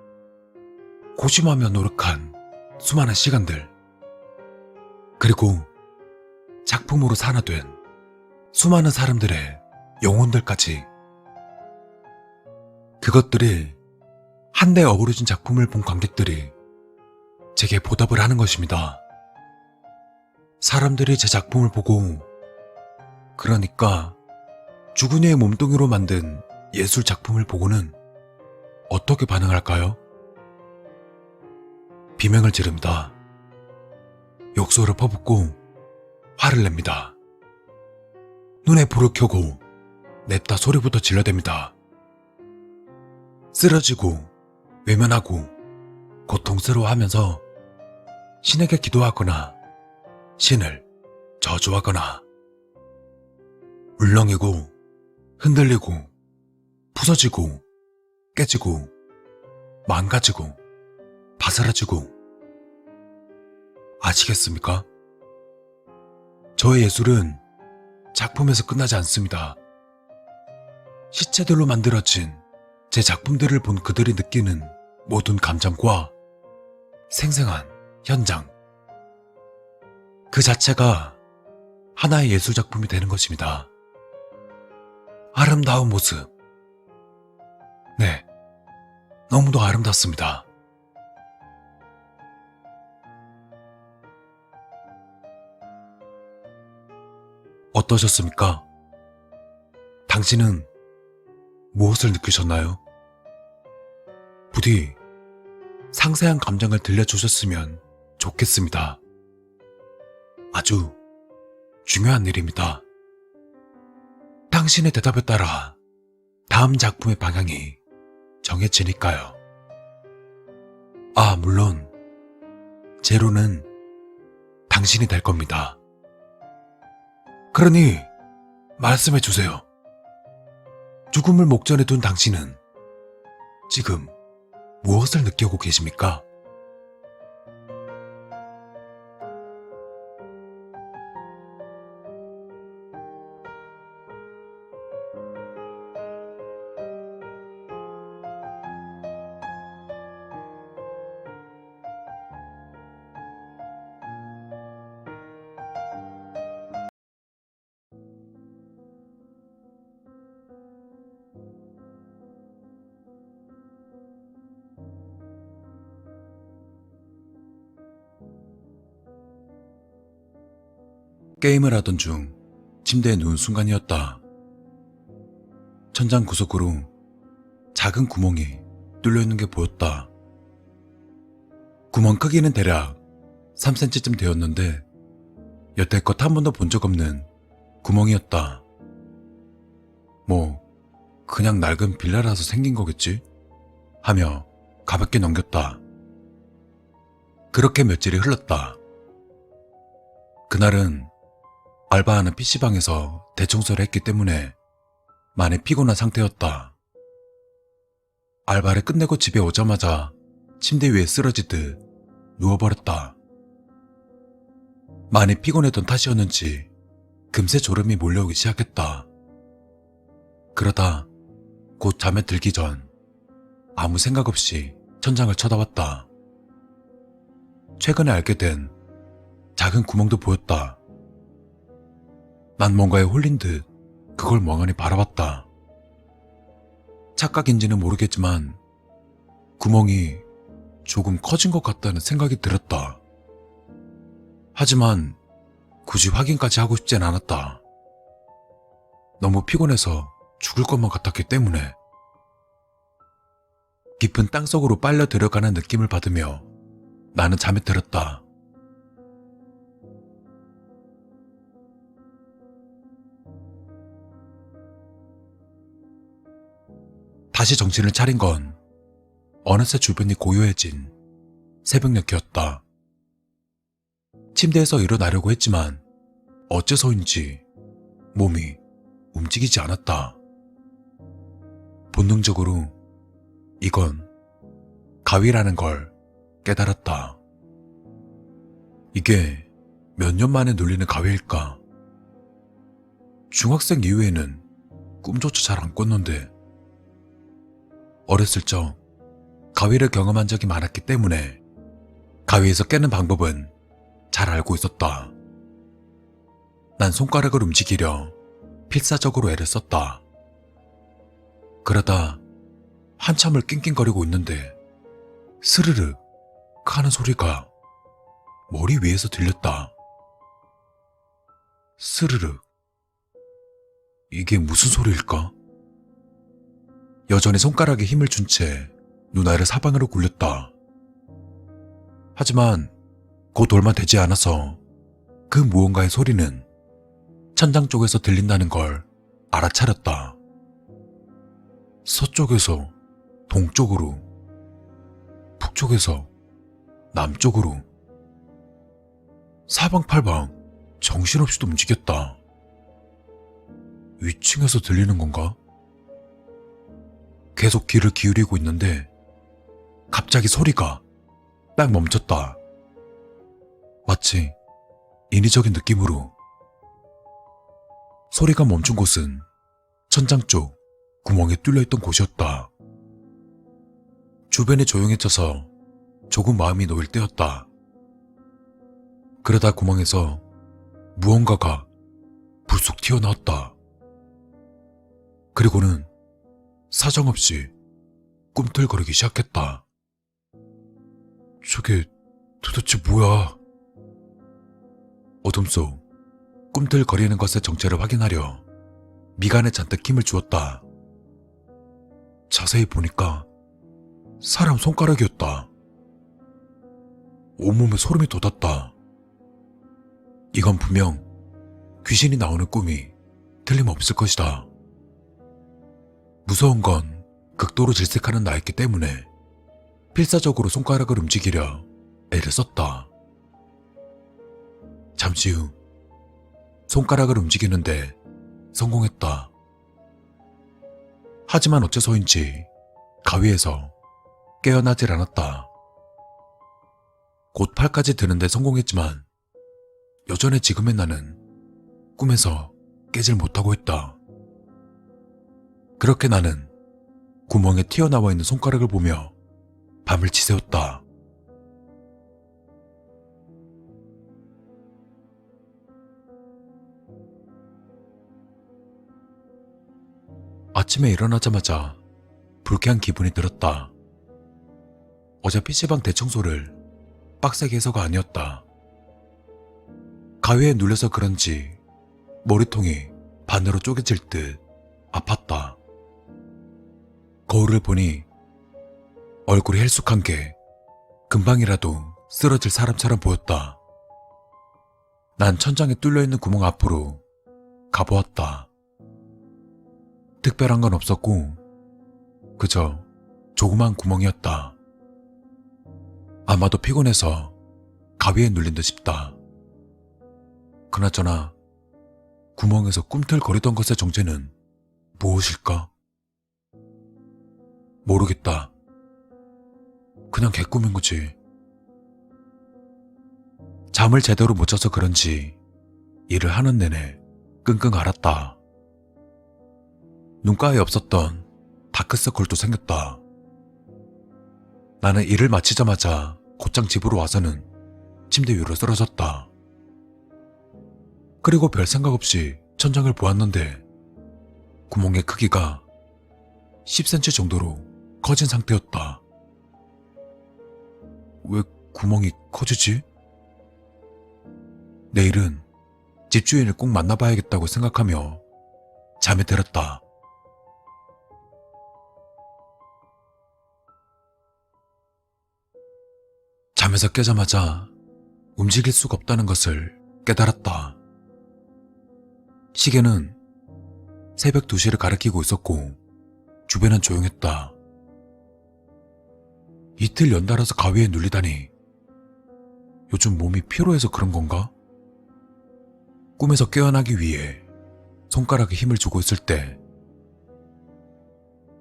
고심하며 노력한 수많은 시간들, 그리고 작품으로 산화된 수많은 사람들의 영혼들까지, 그것들이 한데 어우러진 작품을 본 관객들이 제게 보답을 하는 것입니다. 사람들이 제 작품을 보고, 그러니까 죽은 이의 몸뚱이로 만든 예술 작품을 보고는 어떻게 반응할까요? 비명을 지릅니다. 욕설을 퍼붓고 화를 냅니다. 눈에 불을 켜고 냅다 소리부터 질러댑니다. 쓰러지고 외면하고 고통스러워하면서 신에게 기도하거나 신을 저주하거나 울렁이고 흔들리고 부서지고 깨지고 망가지고 바스라지고. 아시겠습니까? 저의 예술은 작품에서 끝나지 않습니다. 시체들로 만들어진 제 작품들을 본 그들이 느끼는 모든 감정과 생생한 현장, 그 자체가 하나의 예술작품이 되는 것입니다. 아름다운 모습. 네, 너무도 아름답습니다. 어떠셨습니까? 당신은 무엇을 느끼셨나요? 부디 상세한 감정을 들려주셨으면 좋겠습니다. 아주 중요한 일입니다. 당신의 대답에 따라 다음 작품의 방향이 정해지니까요. 아, 물론 제로는 당신이 될 겁니다. 그러니 말씀해 주세요. 죽음을 목전에 둔 당신은 지금 무엇을 느끼고 계십니까? 게임을 하던 중 침대에 누운 순간이었다. 천장 구석으로 작은 구멍이 뚫려 있는 게 보였다. 구멍 크기는 대략 3cm쯤 되었는데 여태껏 한 번도 본 적 없는 구멍이었다. 뭐 그냥 낡은 빌라라서 생긴 거겠지? 하며 가볍게 넘겼다. 그렇게 며칠이 흘렀다. 그날은 알바하는 PC방에서 대청소를 했기 때문에 많이 피곤한 상태였다. 알바를 끝내고 집에 오자마자 침대 위에 쓰러지듯 누워버렸다. 많이 피곤했던 탓이었는지 금세 졸음이 몰려오기 시작했다. 그러다 곧 잠에 들기 전 아무 생각 없이 천장을 쳐다봤다. 최근에 알게 된 작은 구멍도 보였다. 난 뭔가에 홀린 듯 그걸 멍하니 바라봤다. 착각인지는 모르겠지만 구멍이 조금 커진 것 같다는 생각이 들었다. 하지만 굳이 확인까지 하고 싶진 않았다. 너무 피곤해서 죽을 것만 같았기 때문에. 깊은 땅속으로 빨려 들어가는 느낌을 받으며 나는 잠에 들었다. 다시 정신을 차린 건 어느새 주변이 고요해진 새벽녘이었다. 침대에서 일어나려고 했지만 어째서인지 몸이 움직이지 않았다. 본능적으로 이건 가위라는 걸 깨달았다. 이게 몇 년 만에 눌리는 가위일까? 중학생 이후에는 꿈조차 잘 안 꿨는데 어렸을 적 가위를 경험한 적이 많았기 때문에 가위에서 깨는 방법은 잘 알고 있었다. 난 손가락을 움직이려 필사적으로 애를 썼다. 그러다 한참을 낑낑거리고 있는데 스르륵 하는 소리가 머리 위에서 들렸다. 스르륵. 이게 무슨 소리일까? 여전히 손가락에 힘을 준 채 눈알을 사방으로 굴렸다. 하지만 곧 얼마 되지 않아서 그 무언가의 소리는 천장 쪽에서 들린다는 걸 알아차렸다. 서쪽에서 동쪽으로, 북쪽에서 남쪽으로, 사방팔방 정신없이도 움직였다. 위층에서 들리는 건가? 계속 귀를 기울이고 있는데 갑자기 소리가 딱 멈췄다. 마치 인위적인 느낌으로. 소리가 멈춘 곳은 천장 쪽 구멍에 뚫려있던 곳이었다. 주변이 조용해져서 조금 마음이 놓일 때였다. 그러다 구멍에서 무언가가 불쑥 튀어나왔다. 그리고는 사정없이 꿈틀거리기 시작했다. 저게 도대체 뭐야? 어둠 속 꿈틀거리는 것의 정체를 확인하려 미간에 잔뜩 힘을 주었다. 자세히 보니까 사람 손가락이었다. 온몸에 소름이 돋았다. 이건 분명 귀신이 나오는 꿈이 틀림없을 것이다. 무서운 건 극도로 질색하는 나였기 때문에 필사적으로 손가락을 움직이려 애를 썼다. 잠시 후 손가락을 움직이는데 성공했다. 하지만 어째서인지 가위에서 깨어나질 않았다. 곧 팔까지 드는데 성공했지만 여전히 지금의 나는 꿈에서 깨질 못하고 있다. 그렇게 나는 구멍에 튀어나와 있는 손가락을 보며 밤을 지새웠다. 아침에 일어나자마자 불쾌한 기분이 들었다. 어제 PC방 대청소를 빡세게 해서가 아니었다. 가위에 눌려서 그런지 머리통이 반으로 쪼개질 듯 아팠다. 거울을 보니 얼굴이 헬쑥한 게 금방이라도 쓰러질 사람처럼 보였다. 난 천장에 뚫려있는 구멍 앞으로 가보았다. 특별한 건 없었고 그저 조그만 구멍이었다. 아마도 피곤해서 가위에 눌린 듯 싶다. 그나저나 구멍에서 꿈틀거리던 것의 정체는 무엇일까? 모르겠다. 그냥 개꿈인 거지. 잠을 제대로 못 자서 그런지 일을 하는 내내 끙끙 앓았다. 눈가에 없었던 다크서클도 생겼다. 나는 일을 마치자마자 곧장 집으로 와서는 침대 위로 쓰러졌다. 그리고 별 생각 없이 천장을 보았는데 구멍의 크기가 10cm 정도로 커진 상태였다. 왜 구멍이 커지지? 내일은 집주인을 꼭 만나봐야겠다고 생각하며 잠에 들었다. 잠에서 깨자마자 움직일 수가 없다는 것을 깨달았다. 시계는 새벽 2시를 가리키고 있었고 주변은 조용했다. 이틀 연달아서 가위에 눌리다니 요즘 몸이 피로해서 그런 건가? 꿈에서 깨어나기 위해 손가락에 힘을 주고 있을 때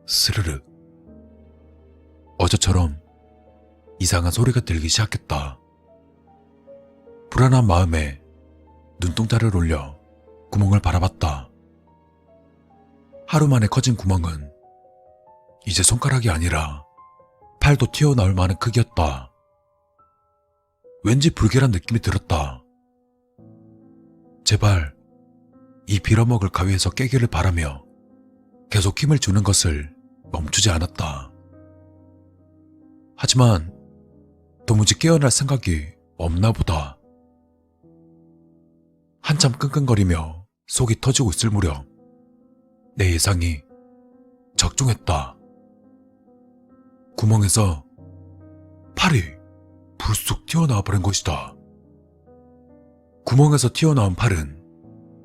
스르륵 어제처럼 이상한 소리가 들기 시작했다. 불안한 마음에 눈동자를 올려 구멍을 바라봤다. 하루 만에 커진 구멍은 이제 손가락이 아니라 팔도 튀어나올 만한 크기였다. 왠지 불길한 느낌이 들었다. 제발 이 빌어먹을 가위에서 깨기를 바라며 계속 힘을 주는 것을 멈추지 않았다. 하지만 도무지 깨어날 생각이 없나 보다. 한참 끙끙거리며 속이 터지고 있을 무렵 내 예상이 적중했다. 구멍에서 팔이 불쑥 튀어나와 버린 것이다. 구멍에서 튀어나온 팔은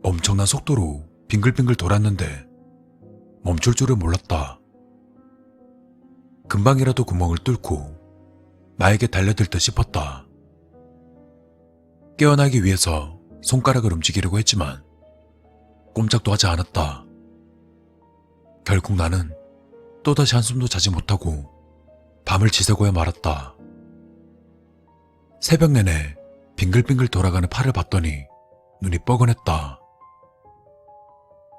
엄청난 속도로 빙글빙글 돌았는데 멈출 줄을 몰랐다. 금방이라도 구멍을 뚫고 나에게 달려들 듯 싶었다. 깨어나기 위해서 손가락을 움직이려고 했지만 꼼짝도 하지 않았다. 결국 나는 또다시 한숨도 자지 못하고 밤을 지새고야 말았다. 새벽 내내 빙글빙글 돌아가는 팔을 봤더니 눈이 뻐근했다.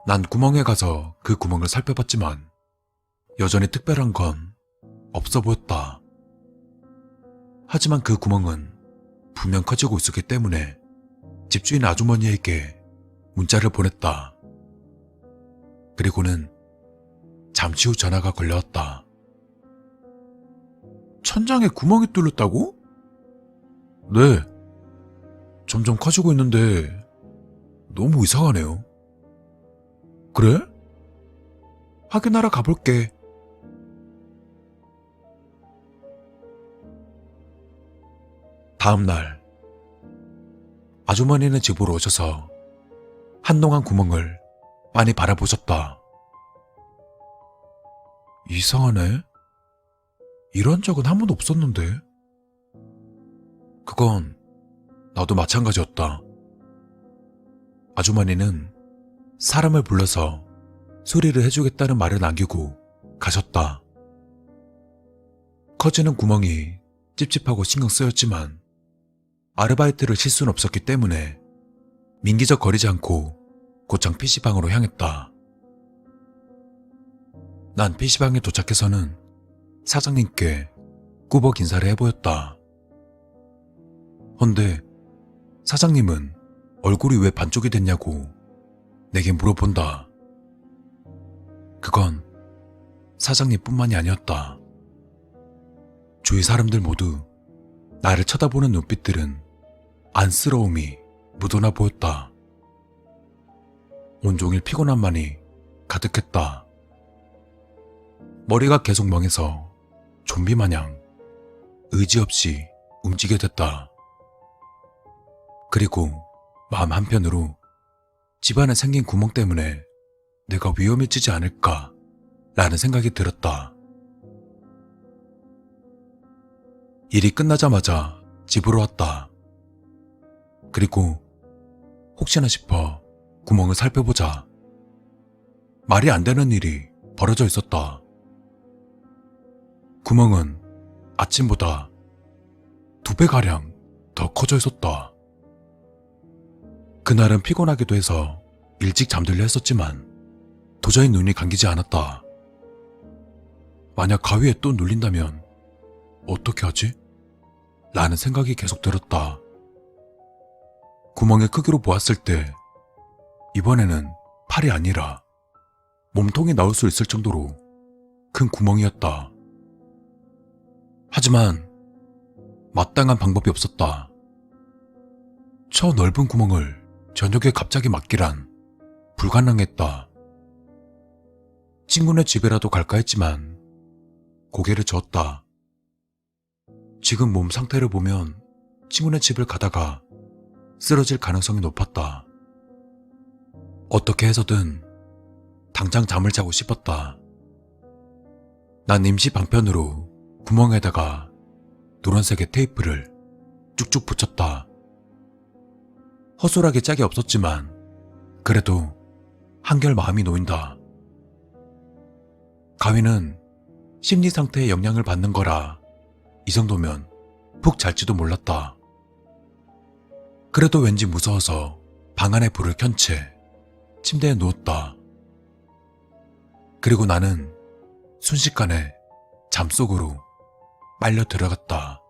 난 구멍에 가서 그 구멍을 살펴봤지만 여전히 특별한 건 없어 보였다. 하지만 그 구멍은 분명 커지고 있었기 때문에 집주인 아주머니에게 문자를 보냈다. 그리고는 잠시 후 전화가 걸려왔다. 천장에 구멍이 뚫렸다고? 네. 점점 커지고 있는데 너무 이상하네요. 그래? 확인하러 가볼게. 다음 날 아주머니는 집으로 오셔서 한동안 구멍을 많이 바라보셨다. 이상하네. 이런 적은 한 번도 없었는데. 그건 나도 마찬가지였다. 아주머니는 사람을 불러서 수리를 해주겠다는 말을 남기고 가셨다. 커지는 구멍이 찝찝하고 신경 쓰였지만 아르바이트를 쉴 수는 없었기 때문에 민기적 거리지 않고 곧장 PC방으로 향했다. 난 PC방에 도착해서는 사장님께 꾸벅 인사를 해보였다. 헌데 사장님은 얼굴이 왜 반쪽이 됐냐고 내게 물어본다. 그건 사장님뿐만이 아니었다. 주위 사람들 모두 나를 쳐다보는 눈빛들은 안쓰러움이 묻어나 보였다. 온종일 피곤함만이 가득했다. 머리가 계속 멍해서 좀비 마냥 의지 없이 움직여 됐다. 그리고 마음 한편으로 집안에 생긴 구멍 때문에 내가 위험해지지 않을까 라는 생각이 들었다. 일이 끝나자마자 집으로 왔다. 그리고 혹시나 싶어 구멍을 살펴보자 말이 안 되는 일이 벌어져 있었다. 구멍은 아침보다 2배가량 더 커져 있었다. 그날은 피곤하기도 해서 일찍 잠들려 했었지만 도저히 눈이 감기지 않았다. 만약 가위에 또 눌린다면 어떻게 하지? 라는 생각이 계속 들었다. 구멍의 크기로 보았을 때 이번에는 팔이 아니라 몸통이 나올 수 있을 정도로 큰 구멍이었다. 하지만 마땅한 방법이 없었다. 저 넓은 구멍을 저녁에 갑자기 막기란 불가능했다. 친구네 집에라도 갈까 했지만 고개를 저었다. 지금 몸 상태를 보면 친구네 집을 가다가 쓰러질 가능성이 높았다. 어떻게 해서든 당장 잠을 자고 싶었다. 난 임시 방편으로 구멍에다가 노란색의 테이프를 쭉쭉 붙였다. 허술하게 짝이 없었지만 그래도 한결 마음이 놓인다. 가위는 심리 상태에 영향을 받는 거라 이 정도면 푹 잘지도 몰랐다. 그래도 왠지 무서워서 방 안에 불을 켠 채 침대에 누웠다. 그리고 나는 순식간에 잠속으로 빨려 들어갔다.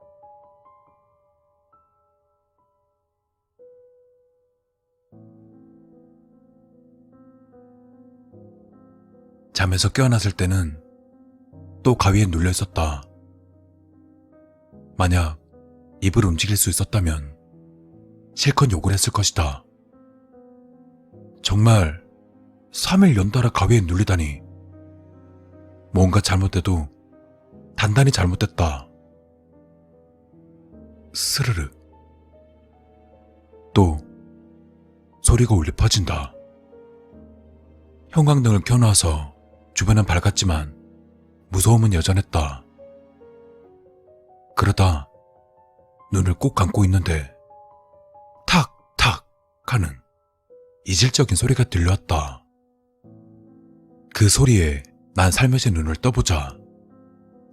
잠에서 깨어났을 때는 또 가위에 눌려 있었다. 만약 입을 움직일 수 있었다면 실컷 욕을 했을 것이다. 정말 3일 연달아 가위에 눌리다니. 뭔가 잘못돼도 단단히 잘못됐다. 스르르. 또 소리가 울려 퍼진다. 형광등을 켜놔서 주변은 밝았지만 무서움은 여전했다. 그러다 눈을 꼭 감고 있는데 탁탁 하는 이질적인 소리가 들려왔다. 그 소리에 난 살며시 눈을 떠보자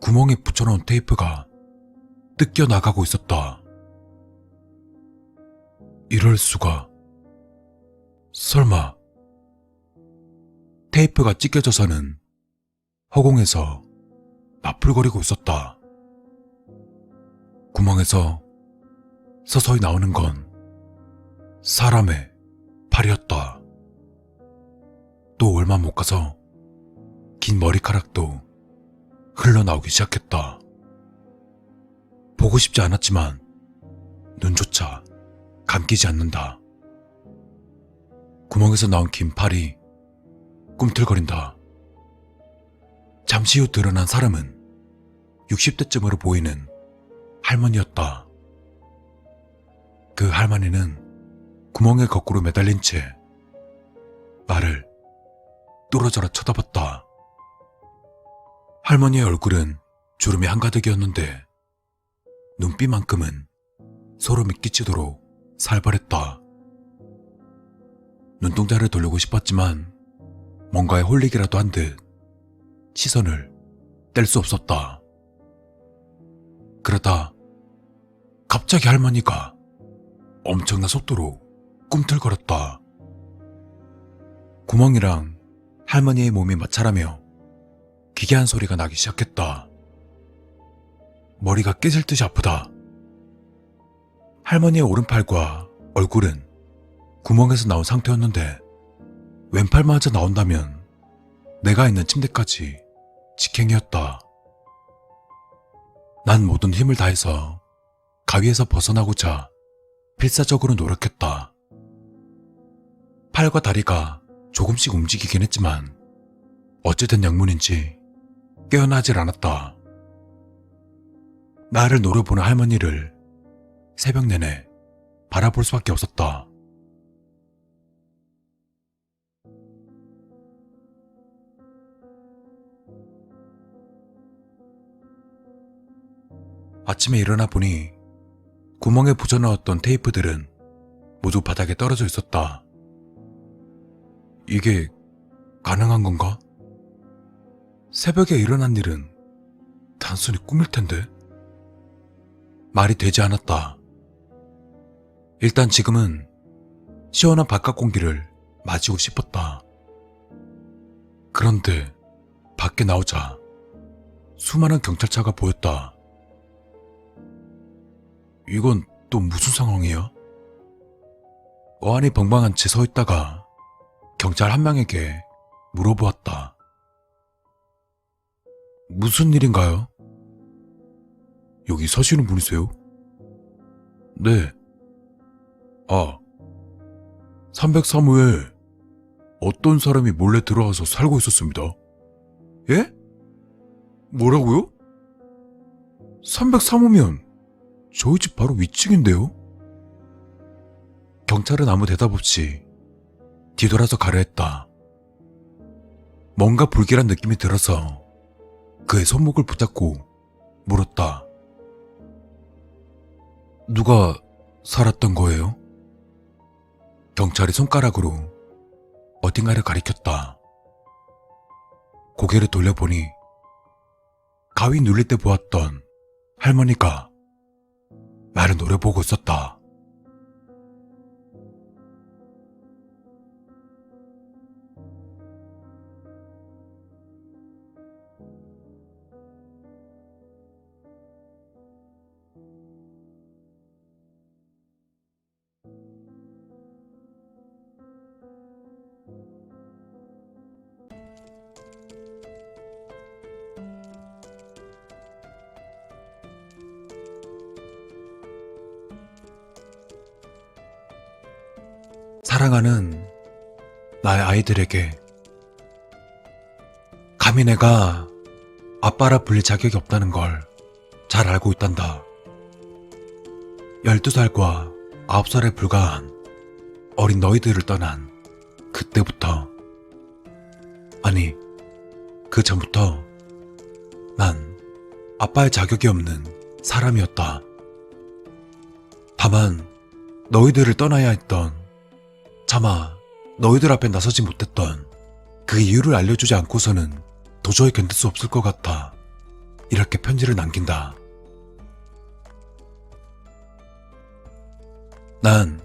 구멍에 붙여놓은 테이프가 뜯겨나가고 있었다. 이럴 수가. 설마. 테이프가 찢겨져서는 허공에서 나풀거리고 있었다. 구멍에서 서서히 나오는 건 사람의 팔이었다. 또 얼마 못 가서 긴 머리카락도 흘러나오기 시작했다. 보고 싶지 않았지만 눈조차 감기지 않는다. 구멍에서 나온 긴 팔이 꿈틀거린다. 잠시 후 드러난 사람은 60대쯤으로 보이는 할머니였다. 그 할머니는 구멍에 거꾸로 매달린 채 나를 뚫어져라 쳐다봤다. 할머니의 얼굴은 주름이 한가득이었는데 눈빛만큼은 소름이 끼치도록 살벌했다. 눈동자를 돌리고 싶었지만 뭔가에 홀리기라도 한 듯 시선을 뗄 수 없었다. 그러다 갑자기 할머니가 엄청난 속도로 꿈틀거렸다. 구멍이랑 할머니의 몸이 마찰하며 기괴한 소리가 나기 시작했다. 머리가 깨질 듯이 아프다. 할머니의 오른팔과 얼굴은 구멍에서 나온 상태였는데 왼팔마저 나온다면 내가 있는 침대까지 직행이었다. 난 모든 힘을 다해서 가위에서 벗어나고자 필사적으로 노력했다. 팔과 다리가 조금씩 움직이긴 했지만 어찌된 약문인지 깨어나질 않았다. 나를 노려보는 할머니를 새벽 내내 바라볼 수밖에 없었다. 아침에 일어나 보니 구멍에 붙여넣었던 테이프들은 모두 바닥에 떨어져 있었다. 이게 가능한 건가? 새벽에 일어난 일은 단순히 꿈일 텐데. 말이 되지 않았다. 일단 지금은 시원한 바깥 공기를 마시고 싶었다. 그런데 밖에 나오자 수많은 경찰차가 보였다. 이건 또 무슨 상황이야? 어안이 벙벙한 채 서 있다가 경찰 한 명에게 물어보았다. 무슨 일인가요? 여기 사시는 분이세요? 네. 아, 303호에 어떤 사람이 몰래 들어와서 살고 있었습니다. 예? 뭐라고요? 303호면 저희 집 바로 위층인데요? 경찰은 아무 대답 없이 뒤돌아서 가려 했다. 뭔가 불길한 느낌이 들어서 그의 손목을 붙잡고 물었다. 누가 살았던 거예요? 경찰이 손가락으로 어딘가를 가리켰다. 고개를 돌려보니 가위 눌릴 때 보았던 할머니가 나를 노려보고 있었다. 사랑하는 나의 아이들에게 감히 내가 아빠라 불릴 자격이 없다는 걸 잘 알고 있단다. 12살과 9살에 불과한 어린 너희들을 떠난 그때부터, 아니 그 전부터 난 아빠의 자격이 없는 사람이었다. 다만 너희들을 떠나야 했던, 차마 너희들 앞에 나서지 못했던 그 이유를 알려주지 않고서는 도저히 견딜 수 없을 것 같아 이렇게 편지를 남긴다. 난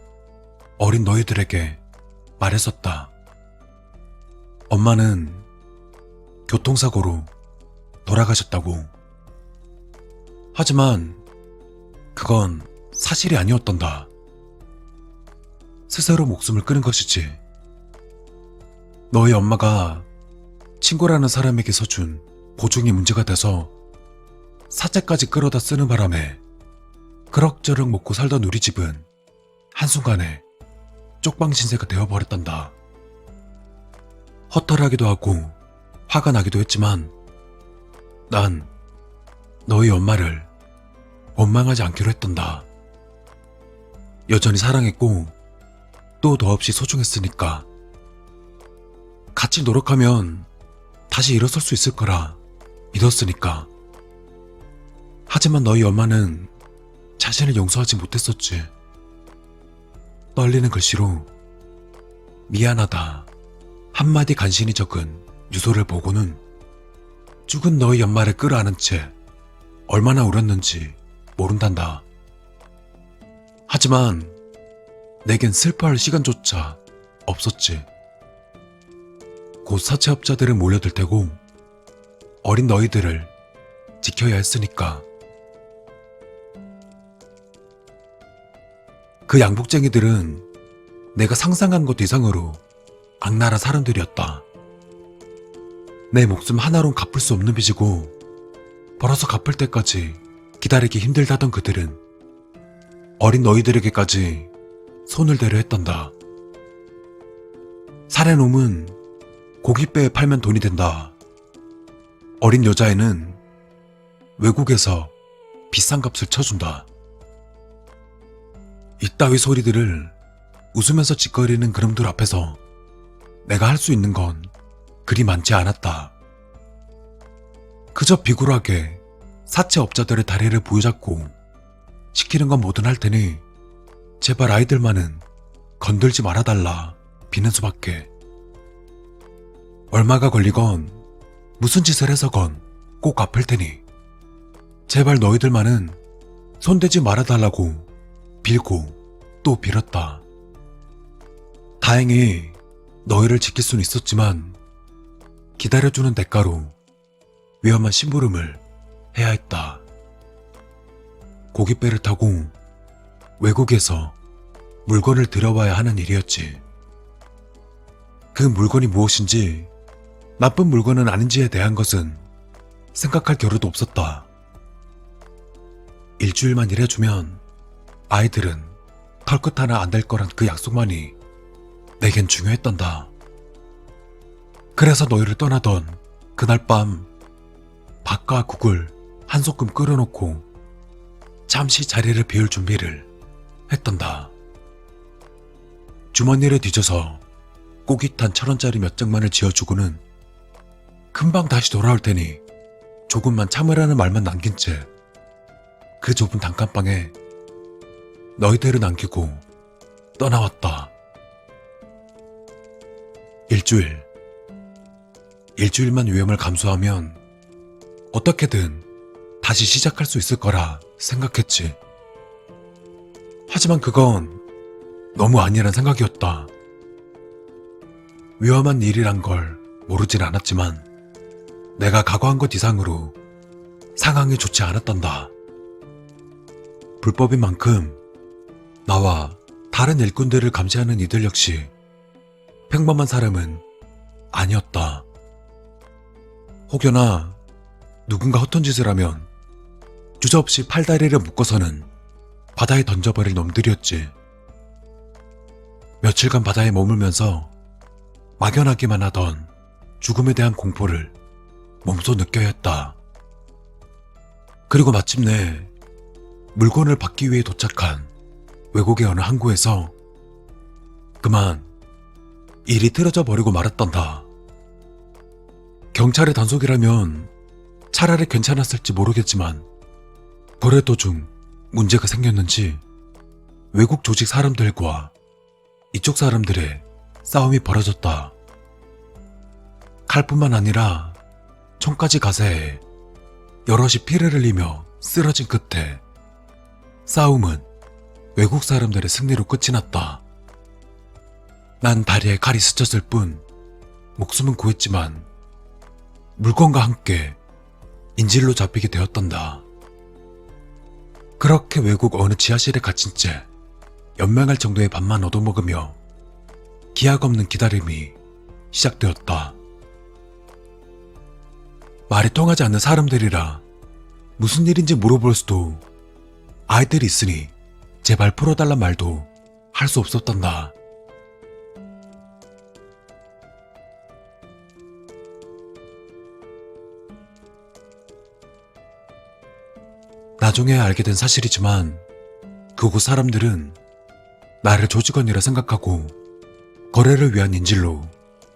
어린 너희들에게 말했었다. 엄마는 교통사고로 돌아가셨다고. 하지만 그건 사실이 아니었단다. 스스로 목숨을 끊은 것이지. 너희 엄마가 친구라는 사람에게서 준 보증이 문제가 돼서 사채까지 끌어다 쓰는 바람에 그럭저럭 먹고 살던 우리 집은 한순간에 쪽방 신세가 되어버렸단다. 허탈하기도 하고 화가 나기도 했지만 난 너희 엄마를 원망하지 않기로 했단다. 여전히 사랑했고 또 더없이 소중했으니까. 같이 노력하면 다시 일어설 수 있을 거라 믿었으니까. 하지만 너희 엄마는 자신을 용서하지 못했었지. 떨리는 글씨로 미안하다 한마디 간신히 적은 유서를 보고는 죽은 너희 엄마를 끌어안은 채 얼마나 울었는지 모른단다. 하지만 내겐 슬퍼할 시간조차 없었지. 곧 사채업자들은 몰려들 테고 어린 너희들을 지켜야 했으니까. 그 양복쟁이들은 내가 상상한 것 이상으로 악랄한 사람들이었다. 내 목숨 하나론 갚을 수 없는 빚이고 벌어서 갚을 때까지 기다리기 힘들다던 그들은 어린 너희들에게까지 손을 대려 했단다. 산의 놈은 고깃배에 팔면 돈이 된다. 어린 여자애는 외국에서 비싼 값을 쳐준다. 이따위 소리들을 웃으면서 짓거리는 그놈들 앞에서 내가 할 수 있는 건 그리 많지 않았다. 그저 비굴하게 사채업자들의 다리를 부여잡고 시키는 건 뭐든 할 테니 제발 아이들만은 건들지 말아달라 비는 수밖에. 얼마가 걸리건 무슨 짓을 해서건 꼭 갚을 테니 제발 너희들만은 손대지 말아달라고 빌고 또 빌었다. 다행히 너희를 지킬 수는 있었지만 기다려주는 대가로 위험한 심부름을 해야 했다. 고깃배를 타고 외국에서 물건을 들여와야 하는 일이었지. 그 물건이 무엇인지 나쁜 물건은 아닌지에 대한 것은 생각할 겨를도 없었다. 일주일만 일해주면 아이들은 털끝 하나 안 될 거란 그 약속만이 내겐 중요했단다. 그래서 너희를 떠나던 그날 밤 밥과 국을 한 소끔 끓여놓고 잠시 자리를 비울 준비를 했단다. 주머니를 뒤져서 꼬깃한 1,000원짜리 몇 장만을 지어주고는 금방 다시 돌아올 테니 조금만 참으라는 말만 남긴 채 그 좁은 단칸방에 너희들을 남기고 떠나왔다. 일주일만 위험을 감수하면 어떻게든 다시 시작할 수 있을 거라 생각했지. 하지만 그건 너무 아니란 생각이었다. 위험한 일이란 걸 모르진 않았지만 내가 각오한 것 이상으로 상황이 좋지 않았단다. 불법인 만큼 나와 다른 일꾼들을 감시하는 이들 역시 평범한 사람은 아니었다. 혹여나 누군가 허튼 짓을 하면 주저없이 팔다리를 묶어서는 바다에 던져버릴 놈들이었지. 며칠간 바다에 머물면서 막연하기만 하던 죽음에 대한 공포를 몸소 느껴야 했다. 그리고 마침내 물건을 받기 위해 도착한 외국의 어느 항구에서 그만 일이 틀어져 버리고 말았단다. 경찰의 단속이라면 차라리 괜찮았을지 모르겠지만 거래 도중 문제가 생겼는지 외국 조직 사람들과 이쪽 사람들의 싸움이 벌어졌다. 칼뿐만 아니라 총까지 가세해 여럿이 피를 흘리며 쓰러진 끝에 싸움은 외국 사람들의 승리로 끝이 났다. 난 다리에 칼이 스쳤을 뿐 목숨은 구했지만 물건과 함께 인질로 잡히게 되었단다. 그렇게 외국 어느 지하실에 갇힌 채 연명할 정도의 밥만 얻어먹으며 기약 없는 기다림이 시작되었다. 말이 통하지 않는 사람들이라 무슨 일인지 물어볼 수도 아이들이 있으니 제발 풀어달란 말도 할 수 없었단다. 나중에 알게 된 사실이지만 그곳 사람들은 나를 조직원이라 생각하고 거래를 위한 인질로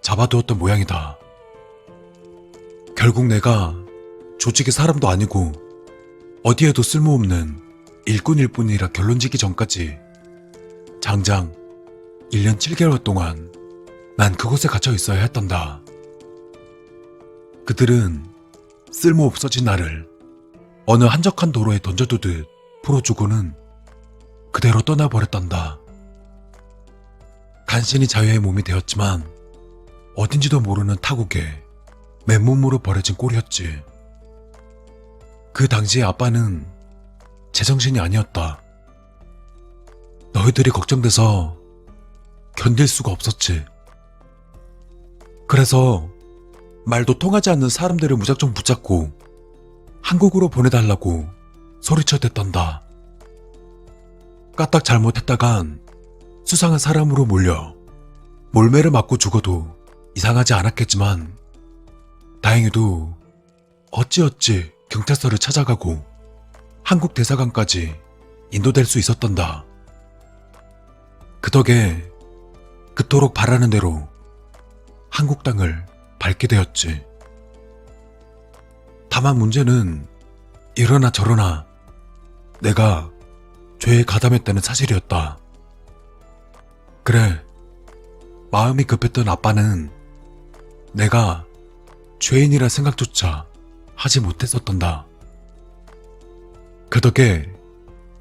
잡아두었던 모양이다. 결국 내가 조직의 사람도 아니고 어디에도 쓸모없는 일꾼일 뿐이라 결론지기 전까지 장장 1년 7개월 동안 난 그곳에 갇혀 있어야 했단다. 그들은 쓸모없어진 나를 어느 한적한 도로에 던져두듯 풀어주고는 그대로 떠나버렸단다. 간신히 자유의 몸이 되었지만 어딘지도 모르는 타국에 맨몸으로 버려진 꼴이었지. 그 당시에 아빠는 제정신이 아니었다. 너희들이 걱정돼서 견딜 수가 없었지. 그래서 말도 통하지 않는 사람들을 무작정 붙잡고 한국으로 보내달라고 소리쳐댔단다. 까딱 잘못했다간 수상한 사람으로 몰려 몰매를 맞고 죽어도 이상하지 않았겠지만 다행히도 어찌어찌 경찰서를 찾아가고 한국 대사관까지 인도될 수 있었단다. 그 덕에 그토록 바라는 대로 한국 땅을 밟게 되었지. 다만 문제는 이러나 저러나 내가 죄에 가담했다는 사실이었다. 그래, 마음이 급했던 아빠는 내가 죄인이라 생각조차 하지 못했었단다. 그 덕에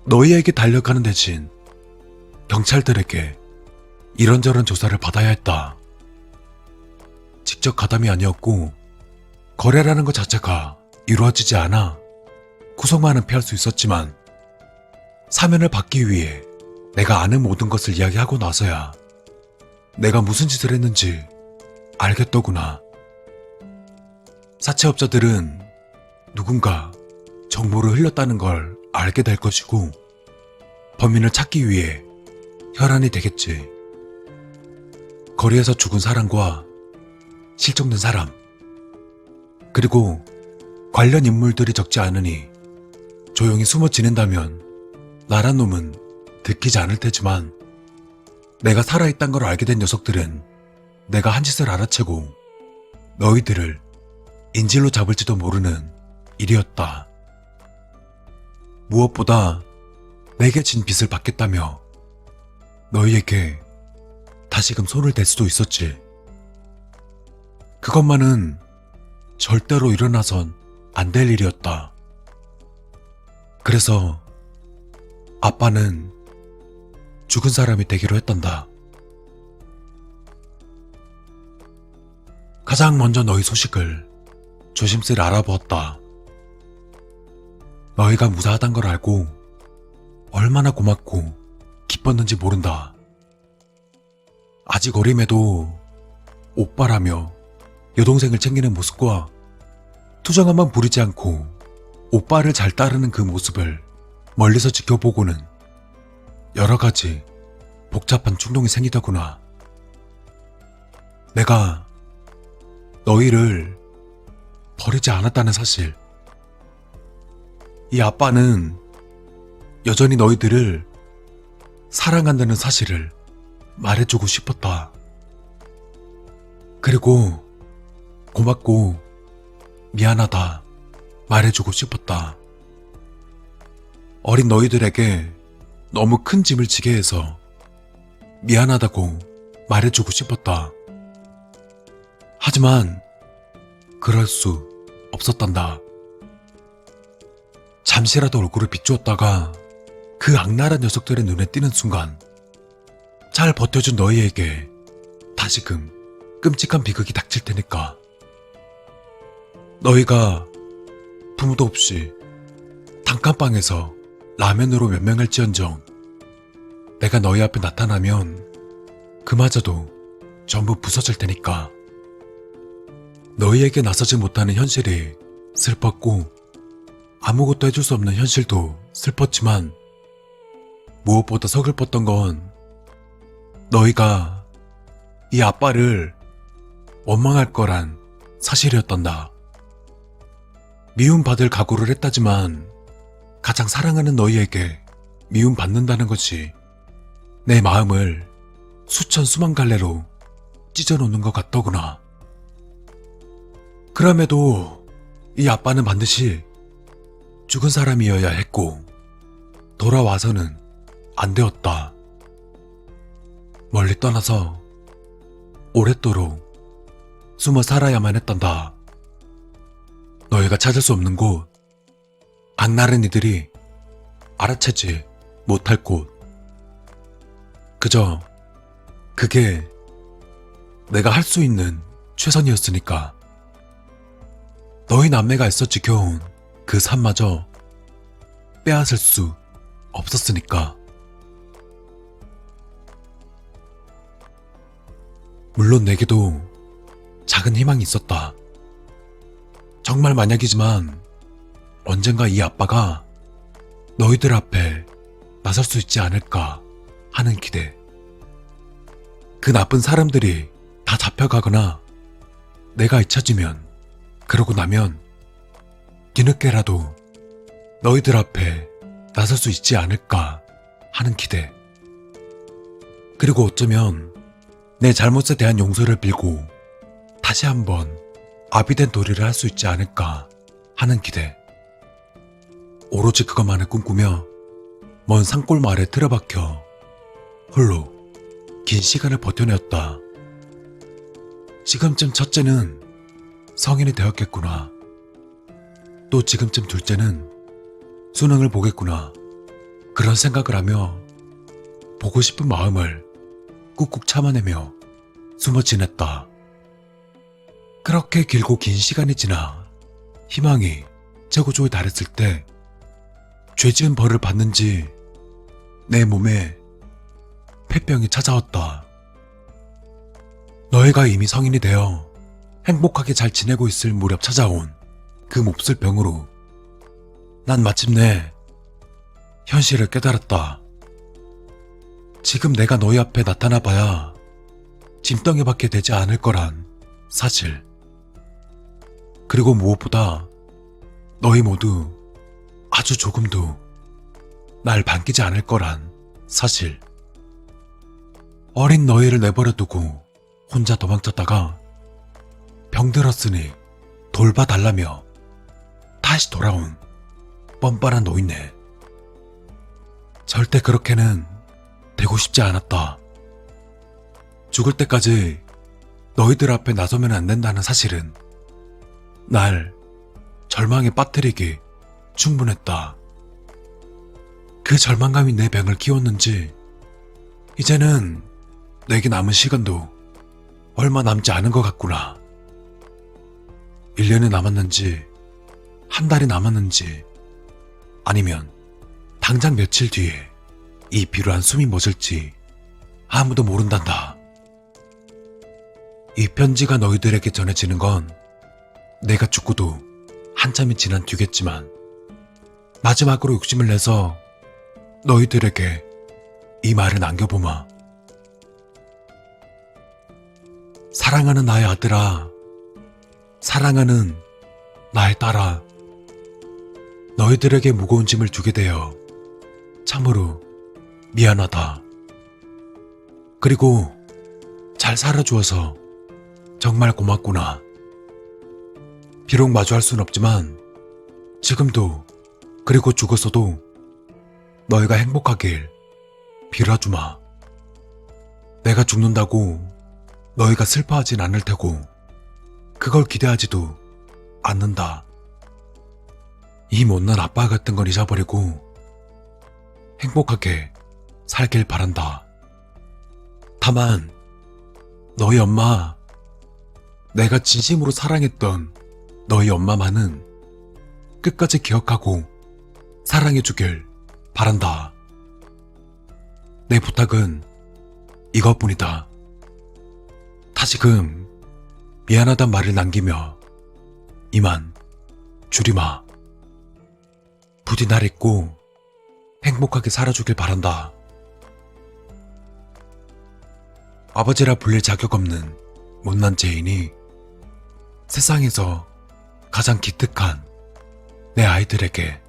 너희에게 달려가는 대신 경찰들에게 이런저런 조사를 받아야 했다. 직접 가담이 아니었고 거래라는 것 자체가 이루어지지 않아 구속만은 피할 수 있었지만 사면을 받기 위해 내가 아는 모든 것을 이야기하고 나서야 내가 무슨 짓을 했는지 알겠더구나. 사채업자들은 누군가 정보를 흘렸다는 걸 알게 될 것이고 범인을 찾기 위해 혈안이 되겠지. 거리에서 죽은 사람과 실종된 사람, 그리고 관련 인물들이 적지 않으니 조용히 숨어 지낸다면 나란 놈은 들키지 않을 테지만 내가 살아있단 걸 알게 된 녀석들은 내가 한 짓을 알아채고 너희들을 인질로 잡을지도 모르는 일이었다. 무엇보다 내게 진 빚을 받겠다며 너희에게 다시금 손을 댈 수도 있었지. 그것만은 절대로 일어나선 안 될 일이었다. 그래서 아빠는 죽은 사람이 되기로 했단다. 가장 먼저 너희 소식을 조심스레 알아보았다. 너희가 무사하단 걸 알고 얼마나 고맙고 기뻤는지 모른다. 아직 어림에도 오빠라며 여동생을 챙기는 모습과 투정함만 부리지 않고 오빠를 잘 따르는 그 모습을 멀리서 지켜보고는 여러 가지 복잡한 충동이 생기더구나. 내가 너희를 버리지 않았다는 사실. 이 아빠는 여전히 너희들을 사랑한다는 사실을 말해주고 싶었다. 그리고 고맙고 미안하다 말해주고 싶었다. 어린 너희들에게 너무 큰 짐을 지게 해서 미안하다고 말해주고 싶었다. 하지만 그럴 수 없었단다. 잠시라도 얼굴을 비추었다가 그 악랄한 녀석들의 눈에 띄는 순간 잘 버텨준 너희에게 다시금 끔찍한 비극이 닥칠 테니까. 너희가 부모도 없이 단칸방에서 라면으로 몇 명할지언정 내가 너희 앞에 나타나면 그마저도 전부 부서질 테니까. 너희에게 나서지 못하는 현실이 슬펐고 아무것도 해줄 수 없는 현실도 슬펐지만 무엇보다 서글펐던 건 너희가 이 아빠를 원망할 거란 사실이었단다. 미움받을 각오를 했다지만 가장 사랑하는 너희에게 미움받는다는 것이 내 마음을 수천 수만 갈래로 찢어놓는 것 같더구나. 그럼에도 이 아빠는 반드시 죽은 사람이어야 했고 돌아와서는 안 되었다. 멀리 떠나서 오랫도록 숨어 살아야만 했단다. 너희가 찾을 수 없는 곳, 악랄한 이들이 알아채지 못할 곳. 그저 그게 내가 할 수 있는 최선이었으니까. 너희 남매가 애써 지켜온 그 삶마저 빼앗을 수 없었으니까. 물론 내게도 작은 희망이 있었다. 정말 만약이지만 언젠가 이 아빠가 너희들 앞에 나설 수 있지 않을까 하는 기대. 그 나쁜 사람들이 다 잡혀가거나 내가 잊혀지면 그러고 나면 뒤늦게라도 너희들 앞에 나설 수 있지 않을까 하는 기대. 그리고 어쩌면 내 잘못에 대한 용서를 빌고 다시 한번 아비된 도리를 할 수 있지 않을까 하는 기대. 오로지 그것만을 꿈꾸며 먼 산골 마을에 틀어박혀 홀로 긴 시간을 버텨내었다. 지금쯤 첫째는 성인이 되었겠구나. 또 지금쯤 둘째는 수능을 보겠구나. 그런 생각을 하며 보고 싶은 마음을 꾹꾹 참아내며 숨어 지냈다. 그렇게 길고 긴 시간이 지나 희망이 최고조에 달했을 때 죄 지은 벌을 받는지 내 몸에 폐병이 찾아왔다. 너희가 이미 성인이 되어 행복하게 잘 지내고 있을 무렵 찾아온 그 몹쓸 병으로 난 마침내 현실을 깨달았다. 지금 내가 너희 앞에 나타나봐야 짐덩이밖에 되지 않을 거란 사실. 그리고 무엇보다 너희 모두 아주 조금도 날 반기지 않을 거란 사실. 어린 너희를 내버려두고 혼자 도망쳤다가 병들었으니 돌봐달라며 다시 돌아온 뻔뻔한 노인네. 절대 그렇게는 되고 싶지 않았다. 죽을 때까지 너희들 앞에 나서면 안 된다는 사실은 날 절망에 빠뜨리기 충분했다. 그 절망감이 내 병을 키웠는지 이제는 내게 남은 시간도 얼마 남지 않은 것 같구나. 1년이 남았는지 한 달이 남았는지 아니면 당장 며칠 뒤에 이 비루한 숨이 멎을지 아무도 모른단다. 이 편지가 너희들에게 전해지는 건 내가 죽고도 한참이 지난 뒤겠지만 마지막으로 욕심을 내서 너희들에게 이 말을 남겨보마. 사랑하는 나의 아들아, 사랑하는 나의 딸아, 너희들에게 무거운 짐을 주게 되어 참으로 미안하다. 그리고 잘 살아주어서 정말 고맙구나. 비록 마주할 순 없지만 지금도 그리고 죽었어도 너희가 행복하길 빌어주마. 내가 죽는다고 너희가 슬퍼하진 않을 테고 그걸 기대하지도 않는다. 이 못난 아빠 같은 건 잊어버리고 행복하게 살길 바란다. 다만 너희 엄마, 내가 진심으로 사랑했던 너희 엄마만은 끝까지 기억하고 사랑해주길 바란다. 내 부탁은 이것뿐이다. 다시금 미안하단 말을 남기며 이만 줄이마. 부디 날 잊고 행복하게 살아주길 바란다. 아버지라 불릴 자격 없는 못난 죄인이 세상에서 가장 기특한 내 아이들에게